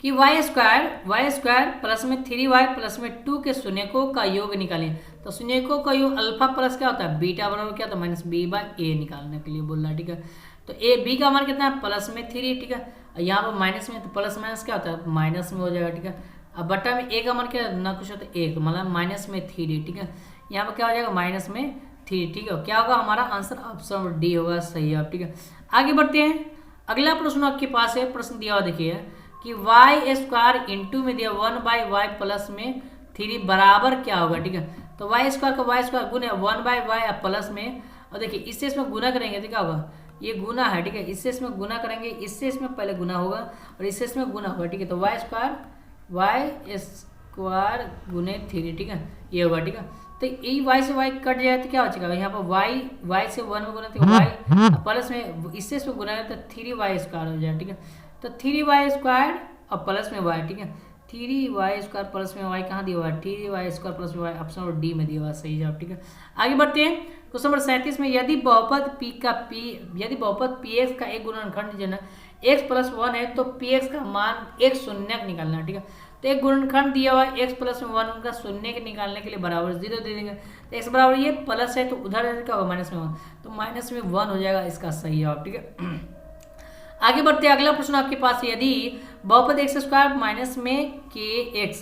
कि वाई स्क्वायर प्लस में 3y प्लस में 2 के शून्यकों का योग निकालें। तो शून्यकों का योग अल्फा प्लस क्या होता है बीटा बराबर क्या होता है माइनस बी बाई ए निकालने के लिए बोल रहा है, ठीक है। तो ए बी का मान कितना है प्लस में 3, ठीक है। यहाँ पर माइनस में तो प्लस माइनस क्या होता है माइनस में हो जाएगा, ठीक है। अब बट्टा में ए का मान क्या ना कुछ होता है 1, मतलब माइनस में 3, ठीक है। यहाँ पर क्या हो जाएगा माइनस में 3, ठीक है। क्या होगा हमारा आंसर ऑप्शन डी होगा सही है, ठीक है। आगे बढ़ते हैं अगला प्रश्न आपके पास है, प्रश्न दिया हुआ देखिए कि वाई स्क्वायर इंटू में दिया 1/y प्लस में 3 बराबर क्या होगा, ठीक है। तो वाई स्क्वायर का वाई स्क्वायर गुना 1/y प्लस में, और देखिए इससे इसमें गुना करेंगे तो क्या होगा ये गुना है, ठीक है। इससे इसमें गुना करेंगे, इससे इसमें पहले गुना होगा और इससे इसमें गुना होगा, ठीक है। तो वाई स्क्वायर गुने 3, ठीक है, ये होगा, ठीक है। तो ये वाई से वाई कट जाए तो क्या हो जाएगा यहाँ पर वाई से 1 में गुना तो वाई प्लस में इससे इसमें गुना है तो 3y स्क्वायर हो जाए, ठीक है। तो 3y स्क्वायर और प्लस में y, ठीक है। 3y स्क्वायर प्लस में y कहाँ दिया हुआ है 3y स्क्वायर प्लस में y ऑप्शन नंबर डी में दिया हुआ सही जवाब, ठीक है। आगे बढ़ते हैं क्वेश्चन नंबर 37 में यदि बहुपद px का एक गुणनखंड जो है x प्लस 1 है तो px का मान एक शून्य निकालना है, ठीक है। तो एक गुणनखंड दिया हुआ है x प्लस में 1 उनका शून्य के निकालने के लिए बराबर 0 दे देंगे। तो x बराबर ये प्लस है तो उधर क्या होगा माइनस में 1, तो माइनस में 1 हो जाएगा इसका सही जवाब, ठीक है। आगे बढ़ते हैं अगला प्रश्न आपके पास यदि बहुपद एक्स स्क्वायर माइनस में के एक्स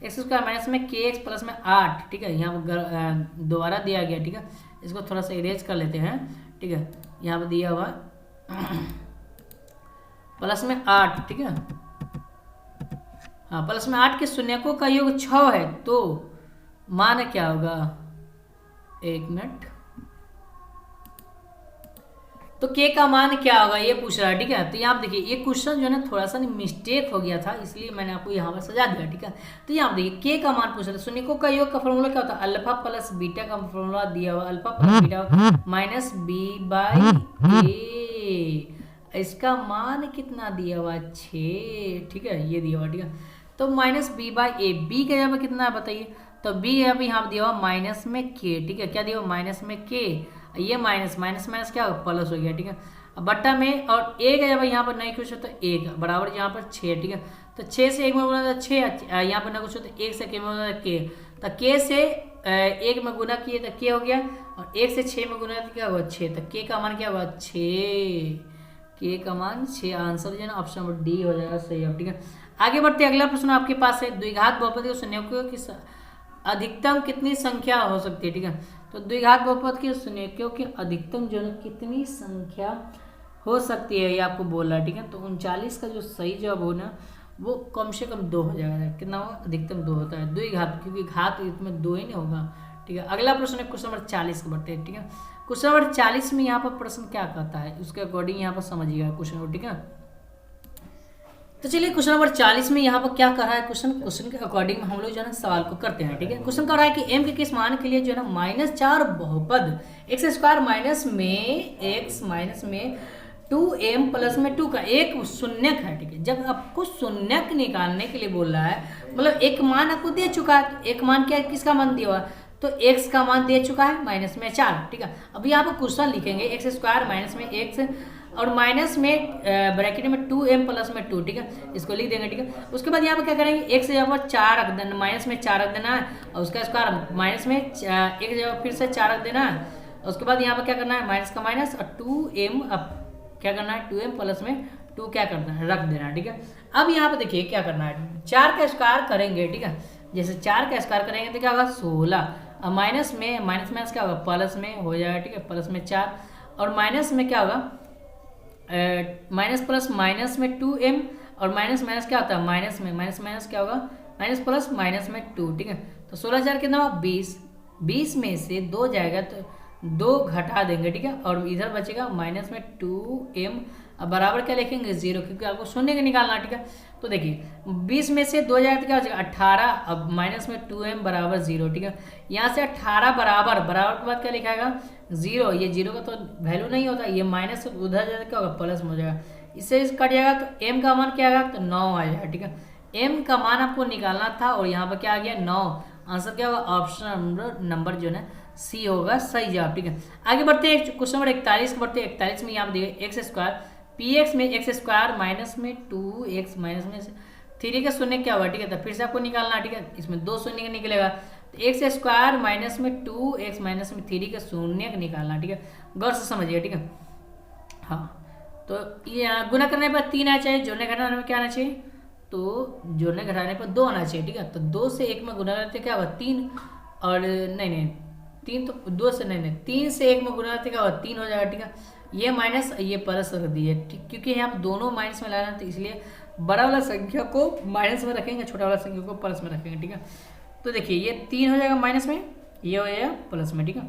स्क्वायर माइनस में के एक्स प्लस में 8, ठीक है। यहाँ दोबारा दिया गया, ठीक है। इसको थोड़ा सा इरेज कर लेते हैं, ठीक है। यहाँ पर दिया हुआ प्लस में 8, ठीक है। हाँ प्लस में 8 के शून्यकों का योग 6 है तो मान क्या होगा, एक मिनट, तो के का मान क्या होगा ये पूछ रहा है, ठीक है। तो यहाँ देखिए ये क्वेश्चन जो है ना थोड़ा सा मिस्टेक हो गया था इसलिए मैंने आपको यहाँ पर सजा दिया, ठीक है। तो यहाँ देखिए के का मान पूछ रहा है, शून्यकों का योग का फॉर्मूला क्या होता है अल्फा प्लस बीटा का फॉर्मूला दिया हुआ alpha plus beta minus B by A, इसका मान कितना दिया हुआ 6, ठीक है, ये दिया हुआ, ठीक है। तो minus B by a, b का यहाँ पर कितना है बताइए, तो बी यहाँ पर दिया हुआ माइनस में के, ठीक है। क्या दिया हुआ माइनस में के, ये माइनस माइनस माइनस क्या होगा प्लस हो गया, ठीक है। अब बट्टा में और एक है जब यहाँ पर नहीं कुछ हो तो 1 बराबर यहाँ पर 6, ठीक है। तो 6 से 1 में गुना तो 6, यहाँ पर ना कुछ हो तो 1 से के में गुना के, तो के से 1 में गुना किए तो के हो गया, और 1 से 6 में गुना तो क्या होगा 6, तो के का मान क्या होगा 6, के का मान 6। आंसर जो है ना ऑप्शन नंबर डी हो जाएगा सही है, ठीक है। आगे बढ़ते अगला प्रश्न आपके पास है द्विघात बहुपद के शून्यकों की अधिकतम कितनी संख्या हो सकती है, ठीक है। तो द्विघात बहुपद के शून्यकों की अधिकतम जो है कितनी संख्या हो सकती है ये आपको बोल रहा है, ठीक है। तो 39 का जो सही जवाब हो ना वो कम से कम 2 हो जाएगा। कितना होगा, अधिकतम 2 होता है, 2 ही घात, क्योंकि घात इसमें 2 ही नहीं होगा। ठीक है, अगला प्रश्न है क्वेश्चन नंबर 40 के बढ़ते हैं। ठीक है, क्वेश्चन नंबर 40 में यहाँ पर प्रश्न क्या कहता है उसके अकॉर्डिंग यहाँ पर समझिएगा क्वेश्चन को। ठीक है, तो चलिए क्वेश्चन नंबर 40 में यहाँ पर क्या कर रहा है क्वेश्चन के अकॉर्डिंग हम लोग जो है ना सवाल को करते हैं। ठीक है, क्वेश्चन कर रहा है कि m के किस मान के लिए जो है ना -4 बहुपद x स्क्वायर माइनस में 2m प्लस में 2 का एक शून्यक है। ठीक है, जब आपको शून्यक निकालने के लिए बोल रहा है, मतलब एक मान आपको दे चुका है, एक मान क्या किसका मान दिया हुआ, तो x का मान दे चुका है -4। ठीक है, अभी यहाँ पर क्वेश्चन लिखेंगे x स्क्वायर माइनस में x और माइनस में ब्रैकेट में 2m प्लस में 2। ठीक है, इसको लिख देंगे। ठीक है, उसके बाद यहाँ पर क्या करेंगे, x जगह पर 4 रख देना, माइनस में 4 रख देना है, और उसका स्क्वायर माइनस में एक जगह फिर से 4 रख देना है। उसके बाद यहाँ पर क्या करना है, माइनस का माइनस और 2m अब क्या करना है, 2m प्लस में 2 क्या करना है, रख देना है। ठीक है, अब यहाँ पर देखिए क्या करना है, 4 का स्क्वायर करेंगे। ठीक है, जैसे 4 का स्क्वायर करेंगे तो क्या होगा 16, और माइनस में माइनस क्या होगा, प्लस में हो जाएगा। ठीक है, प्लस में 4 और माइनस में क्या होगा, माइनस प्लस माइनस में 2m और माइनस माइनस क्या होता है, माइनस में माइनस क्या होगा, माइनस प्लस माइनस में 2। ठीक है, तो 16,000 कितना हुआ 20, 20 में से 2 जाएगा तो 2 घटा देंगे। ठीक है, और इधर बचेगा माइनस में 2m, अब बराबर क्या लिखेंगे 0, क्योंकि आपको शून्य का निकालना। ठीक है, तो देखिए 20 में से 2 जाएगा तो क्या हो जाएगा 18, अब माइनस में 2m बराबर 0। ठीक है, यहाँ से 18 बराबर के बाद क्या लिखाएगा 0, ये 0 का तो वैल्यू नहीं होता, ये माइनस उधर जाएगा क्या होगा प्लस में हो जाएगा, इससे इस कट जाएगा तो m का मान क्या आएगा तो 9 आ जाएगा। ठीक है, m का मान आपको निकालना था और यहाँ पर क्या आ गया 9, आंसर क्या होगा ऑप्शन नंबर जो है सी होगा सही जवाब। ठीक है, आगे बढ़ते हैं क्वेश्चन नंबर 41 को बढ़ते हैं। 41 में यहाँ पर देखिए एक्स स्क्वायर px में एक्स स्क्वायर माइनस में 2x माइनस में 3 का शून्य क्या हुआ। ठीक है, तो फिर से आपको निकालना। ठीक है, इसमें 2 शून्य निकलेगा, तो एक्स स्क्वायर माइनस में 2x माइनस में 3 का शून्य निकालना। ठीक है, गौर से समझिए। ठीक है, हाँ, तो ये गुना करने पर 3 आना चाहिए, जोड़ने घटाने में क्या आना चाहिए, तो जोड़ने घटाने पर 2 आना चाहिए। ठीक है, तो 2 से 1 में गुना करते क्या होगा 3, और नहीं 3 तो 2 से नहीं 3 से 1 में गुना करते क्या होगा 3 हो जाएगा। ठीक है, ये माइनस ये प्लस रख दिए, क्योंकि यहाँ पर दोनों माइनस में लाना है, तो इसलिए बड़ा वाला संख्या को माइनस में रखेंगे, छोटा वाला संख्या को प्लस में रखेंगे। ठीक है, तो देखिए ये 3 हो जाएगा माइनस में, ये हो जाएगा प्लस में। ठीक है,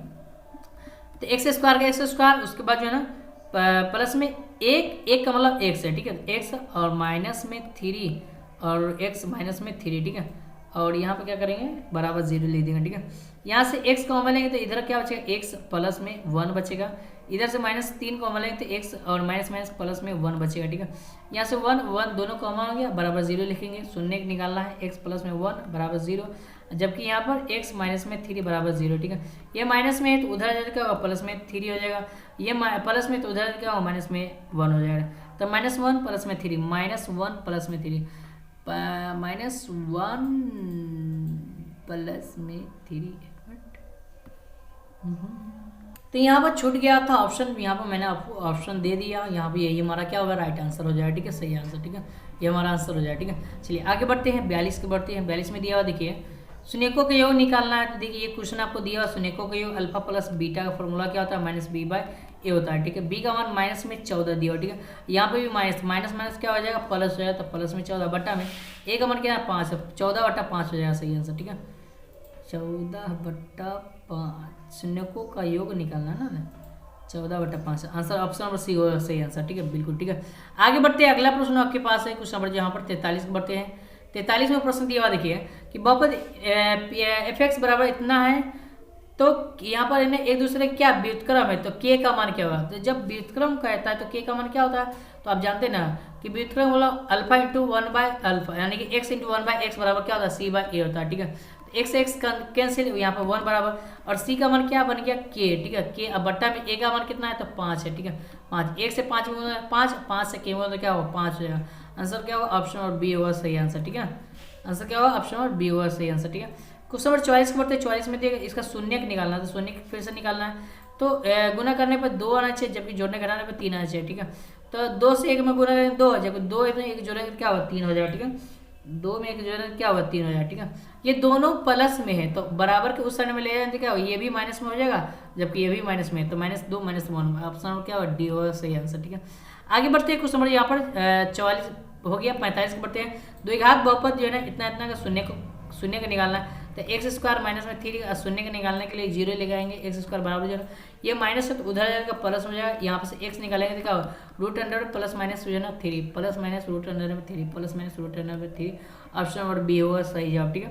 तो एक्स स्क्वायर का एक्स स्क्वायर, उसके बाद जो है ना प्लस में एक का मतलब एक्स है। ठीक है, एक्स और माइनस में 3 और एक्स माइनस में 3। ठीक है, और यहाँ पे क्या करेंगे बराबर 0 ले देंगे। ठीक है, यहाँ से x कॉमन लेंगे तो इधर क्या बचेगा x प्लस में 1 बचेगा, इधर से -3 कॉमन लेंगे तो x और माइनस प्लस में 1 बचेगा। ठीक है, यहाँ से 1 दोनों कॉमन हो गया, बराबर 0 लिखेंगे, शून्य निकालना है, x प्लस में 1 बराबर 0, जबकि यहाँ पर x माइनस में 3 बराबर 0। ठीक है, ये माइनस में है तो उधर जाकर क्या होगा प्लस में 3 हो जाएगा, ये प्लस में तो उधर क्या होगा माइनस में 1 हो जाएगा, तो -1 प्लस में 3 -1 प्लस में 3 -1 प्लस में 3। तो यहाँ पर छूट गया था ऑप्शन, यहाँ पर मैंने आपको ऑप्शन दे दिया, यहाँ पे यही हमारा क्या होगा राइट आंसर हो जाएगा। ठीक है, सही आंसर। ठीक है, ये हमारा आंसर हो जाएगा। ठीक है, चलिए आगे बढ़ते हैं 42 के बढ़ते हैं। 42 में दिया हुआ देखिए शून्यकों का योग निकालना है। तो देखिए ये क्वेश्चन आपको दिया हुआ शून्यकों का योग अल्फा प्लस बीटा का फॉर्मूला क्या होता है -b/a होता है। ठीक है, b का मान माइनस में 14 दिया हुआ। ठीक है, यहाँ पे भी माइनस क्या हो जाएगा प्लस हो जाएगा, तो प्लस में 14 बट्टा में a का मान क्या है 5, 14/5 हो जाएगा सही आंसर। ठीक है, 14/5 शून्यकों का योग निकालना है ना, 14/5 आंसर ऑप्शन नंबर सी होगा सही आंसर। ठीक है, बिल्कुल। ठीक है, आगे बढ़ते हैं। अगला प्रश्न आपके पास है कुछ नंबर जहाँ पर 43 बढ़ते हैं। 43 में प्रश्न दिया हुआ देखिए कि बहुपद f(x) बराबर इतना है, तो यहाँ पर इन्हें एक दूसरे क्या व्युत्क्रम है, तो k का मान क्या होगा। तो जब व्युत्क्रम कहता है तो k का मान क्या होता है, तो आप जानते हैं ना कि व्युत्क्रम बोला अल्फा इंटू 1/अल्फा, यानी कि x इंटू 1/x बराबर क्या होता है c/a होता है। ठीक है, x से x कैंसिल, यहाँ पर 1 बराबर, और c का मान क्या बन गया k। ठीक है, k अब बट्टा में a का मान कितना है तो 5 है। ठीक है, 5 1 से 5 में 5 से k में तो क्या होगा 5 हो जाएगा, आंसर क्या होगा ऑप्शन नंबर बी होगा सही आंसर। ठीक है, आंसर क्या होगा ऑप्शन नंबर बी होगा सही आंसर। ठीक है, क्वेश्चन नंबर 44 को बढ़ते 44 में देखिए इसका शून्य निकालना है, तो शून्य फिर से निकालना है, तो गुना करने पर 2 आना चाहिए, जबकि जोड़ने घटाने पर 3 आना चाहिए। ठीक है, तो 2 से 1 में गुना करेंगे 2 हो जाएगा, 2 में 1 जोड़ेंगे क्या होगा 3 हो जाएगा। ठीक है, 2 में 1 जोड़ेंगे क्या होगा 3 हो जाएगा। ठीक है, ये दोनों प्लस में है तो बराबर के उस साइड में ले जाएंगे क्या होगा, ये भी माइनस में हो जाएगा, जबकि ये भी माइनस में है, तो -2 -1 ऑप्शन क्या होगा डी होगा सही आंसर। ठीक है, आगे बढ़ते हैं कुछ नंबर यहाँ पर हो गया 45 के बढ़ते हैं। द्विघात बहुपद जो है ना इतना इतना का शून्य का निकालना है, तो एक्स स्क्वायर माइनस में 3 शून्य के निकालने के लिए 0 ले आएंगे, एक्स स्क्वायर बराबर हो जाएगा, ये माइनस है तो उधर जाएगा प्लस हो जाएगा, यहाँ पर से एक्स निकालेंगे देखा रूट अंडर प्लस माइनस हो जाना 3 प्लस माइनस रूट अंडर में 3 प्लस माइनस रूट अंडर में 3, ऑप्शन नंबर बी होगा सही जवाब। ठीक है,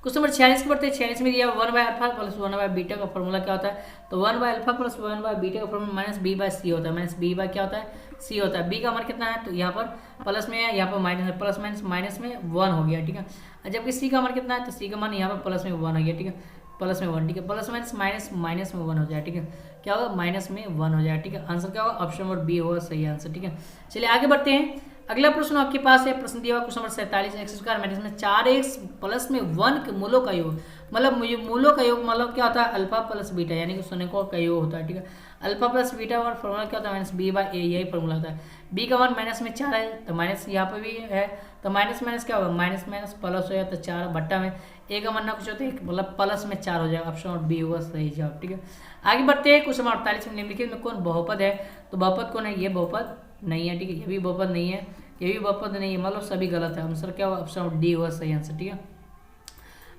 क्वेश्चन नंबर 46 के बढ़ते हैं। 46 में दिया 1/α प्लस 1/बीटा का फॉर्मूला क्या होता है, तो 1/α प्लस 1/बीटा का फॉर्मूला माइनस b/c होता है, माइनस b/ क्या होता है c होता है। b का मान कितना है, तो यहाँ पर प्लस में है, यहाँ पर माइनस है, प्लस माइनस माइनस में 1 हो गया। ठीक है, जबकि c का मान कितना है, तो c का मान यहाँ पर प्लस में 1 हो गया। ठीक है, प्लस में 1, ठीक है, प्लस माइनस माइनस माइनस में 1 हो जाए। ठीक है, क्या होगा माइनस में 1 हो जाए। ठीक है, आंसर क्या होगा, ऑप्शन नंबर बी होगा सही आंसर। ठीक है, चलिए आगे बढ़ते हैं। अगला प्रश्न आपके पास है, प्रश्न दिया हुआ question number 47, x square minus में 4x प्लस में 1 के मूलों का योग, मतलब मूलों का योग मतलब क्या होता है अल्फा प्लस बीटा, यानी कि शून्यकों का योग होता है। ठीक है, अल्फा प्लस बीटा और फॉर्मूला क्या होता है माइनस b/a, यही फॉर्मूला होता है। b का मान माइनस में 4 है, तो माइनस यहाँ पर भी है, तो माइनस माइनस क्या होगा माइनस माइनस प्लस हो जाए, तो 4 बट्टा में a का मान ना कुछ होता है मतलब प्लस में 4 हो जाएगा, ऑप्शन नंबर बी होगा सही जवाब। ठीक है, आगे बढ़ते हैं। क्वेश्चन नंबर 48 में निम्नलिखित में कौन बहुपद है, तो बहुपद कौन है, ये बहुपद नहीं है। ठीक है, ये भी बहुपद नहीं है, ये भी बहुपद नहीं है, मतलब सभी गलत है, आंसर क्या होगा, ऑप्शन नंबर डी होगा सही आंसर। ठीक है,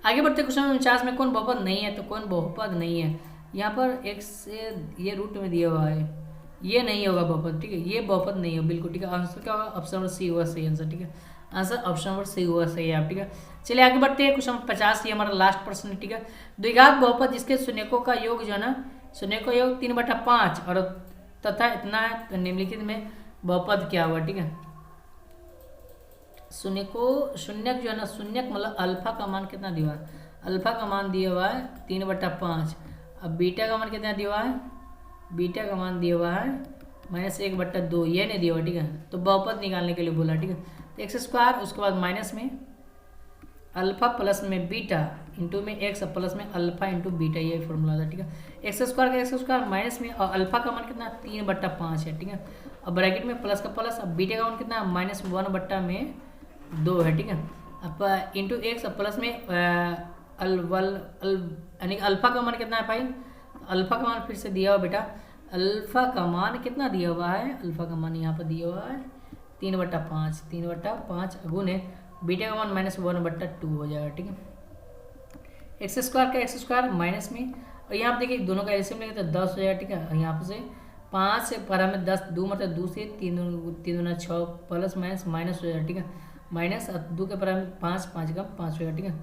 आगे बढ़ते क्वेश्चन नंबर 49 में कौन बहुपद नहीं है, तो कौन बहुपद नहीं है, यहाँ पर x से ये रूट में दिया हुआ है, ये नहीं होगा बहुपद। ठीक है, ये बहुपद नहीं है बिल्कुल। ठीक है, आंसर क्या होगा, ऑप्शन नंबर सी होगा सही आंसर। ठीक है, आंसर ऑप्शन नंबर सी होगा सही है। ठीक है, चलिए आगे बढ़ते हैं। क्वेश्चन नंबर 50 ये हमारा लास्ट प्रश्न है। ठीक है, द्विघात बहुपद जिसके शून्यकों का योग जो है ना, शून्य का योग 3/5 और तथा इतना है, तो निम्नलिखित में बहुपद क्या होगा। ठीक है, शून्यक जो है ना, शून्यक मतलब अल्फा का मान कितना दिया हुआ है, अल्फा का मान दिया हुआ है 3/5, अब बीटा का मान कितना दिया हुआ है, बीटा का मान दिया हुआ है -1/2, ये नहीं दिया हुआ। ठीक है, तो बहुपद निकालने के लिए बोला। ठीक है, तो एक्स स्क्वायर उसके बाद माइनस में अल्फा प्लस में बीटा इंटू में एक्स प्लस में अल्फा इंटू बीटा, ये फॉर्मूला था। ठीक है, एक्स स्क्वायर का एक्स स्क्वायर माइनस में और अल्फा का मान कितना 3/5 है। ठीक है, अब ब्रैकेट में प्लस का प्लस, अब बीटा का मान कितना -1/2 है। ठीक है, अब इंटू एक्स प्लस में यानी अल्फा का मान कितना है भाई, अल्फा का मान फिर से दिया हुआ बेटा, अल्फा का मान कितना दिया हुआ है, अल्फा का मान यहाँ पर दिया हुआ है 3/5 गुने बीटा का मान -1/2 हो जाएगा। ठीक है, एक्स स्क्वायर का एक्स स्क्वायर माइनस में, और यहाँ पर देखिए दोनों का एलसीएम लेंगे तो 10 हो जाएगा। ठीक है, यहाँ पर से 5 से पर में 10 2 मतलब 2 से 3 6 प्लस माइनस हो जाएगा। ठीक है, माइनस 2 के पर में 5 5 का 5 हो जाएगा। ठीक है,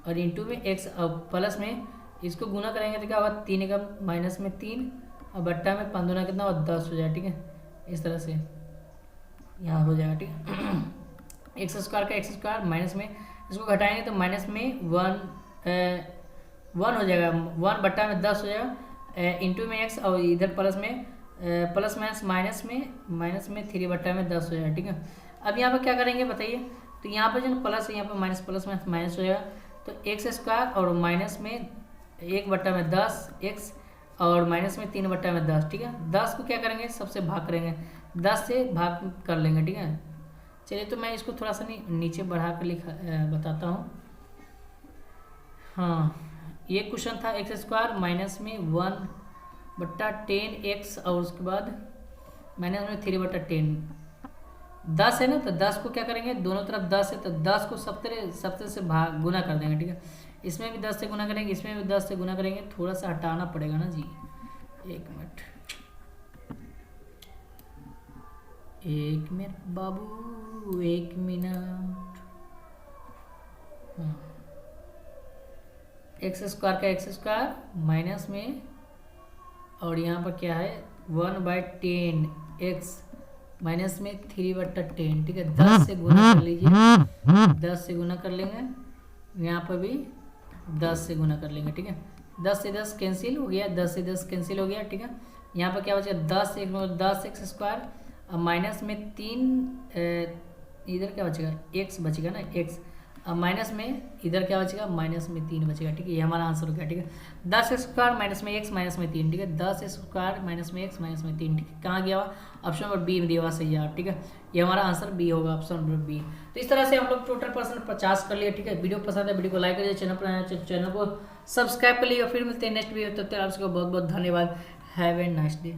और इंटू में एक्स प्लस में इसको गुना करेंगे तो क्या होगा 3 का माइनस में 3 और बट्टा में 5 दूना कितना और 10 हो जाएगा। ठीक है, इस तरह से यहाँ हो जाएगा। ठीक है, एक्स स्क्वायर का एक्स स्क्वायर माइनस में इसको घटाएंगे तो माइनस में 1 हो जाएगा, 1 बट्टा में 10 हो जाएगा, इंटू में एक्स और इधर प्लस में प्लस माइनस में 3 बट्टा में 10 हो जाएगा। ठीक है, अब यहाँ पर क्या करेंगे बताइए, तो यहाँ पर जो प्लस है यहाँ पर माइनस प्लस में माइनस हो जाएगा, तो एक्स स्क्वायर और माइनस में 1/10 एक्स और माइनस में 3/10। ठीक है, 10 को क्या करेंगे सबसे भाग करेंगे, 10 से भाग कर लेंगे। ठीक है, चलिए तो मैं इसको थोड़ा सा नीचे बढ़ा कर बताता हूँ। हाँ, ये क्वेश्चन था एक्स स्क्वायर माइनस में 1/10 एक्स और उसके बाद माइनस में 3/10, 10 है ना, तो 10 को क्या करेंगे दोनों तरफ 10 है तो 10 को सबसे से भाग गुना कर देंगे। ठीक है, इसमें भी 10 से गुना करेंगे, इसमें भी 10 से गुना करेंगे, थोड़ा सा हटाना पड़ेगा ना जी, 1 मिनट बाबू 1 मिनट। हाँ, एक्स स्क्वायर का एक्स स्क्वायर माइनस में और यहाँ पर क्या है 1/10 एक्स माइनस में 3/10। ठीक है, 10 से गुना कर लीजिए, 10 से गुना कर लेंगे, यहाँ पर भी 10 से गुना कर लेंगे। ठीक है, 10 से 10 कैंसिल हो गया, 10 से 10 कैंसिल हो गया। ठीक है, यहाँ पर क्या बचेगा 10 एक्स स्क्वायर और माइनस में 3 इधर क्या बचेगा एक्स बचेगा ना, एक्स अब माइनस में इधर क्या बचेगा माइनस में 3 बचेगा। ठीक है, ये हमारा आंसर हो गया। ठीक है, 10 स्क्वायर माइनस में एक्स माइनस में 3। ठीक है, 10 स्क्वायर माइनस में एक्स माइनस में 3। ठीक है, कहाँ गया हुआ ऑप्शन नंबर बी में दिया हुआ सही है। ठीक है, ये हमारा आंसर बी होगा, ऑप्शन नंबर बी। तो इस तरह से हम लोग टोटल पर्सन 50 कर लिए। ठीक है, वीडियो पसंद है वीडियो को लाइक करिए, चैनल को सब्सक्राइब कर लीजिए, फिर मिलते हैं नेक्स्ट वीडियो। तब तक आप सबको बहुत बहुत धन्यवाद। Have a nice day.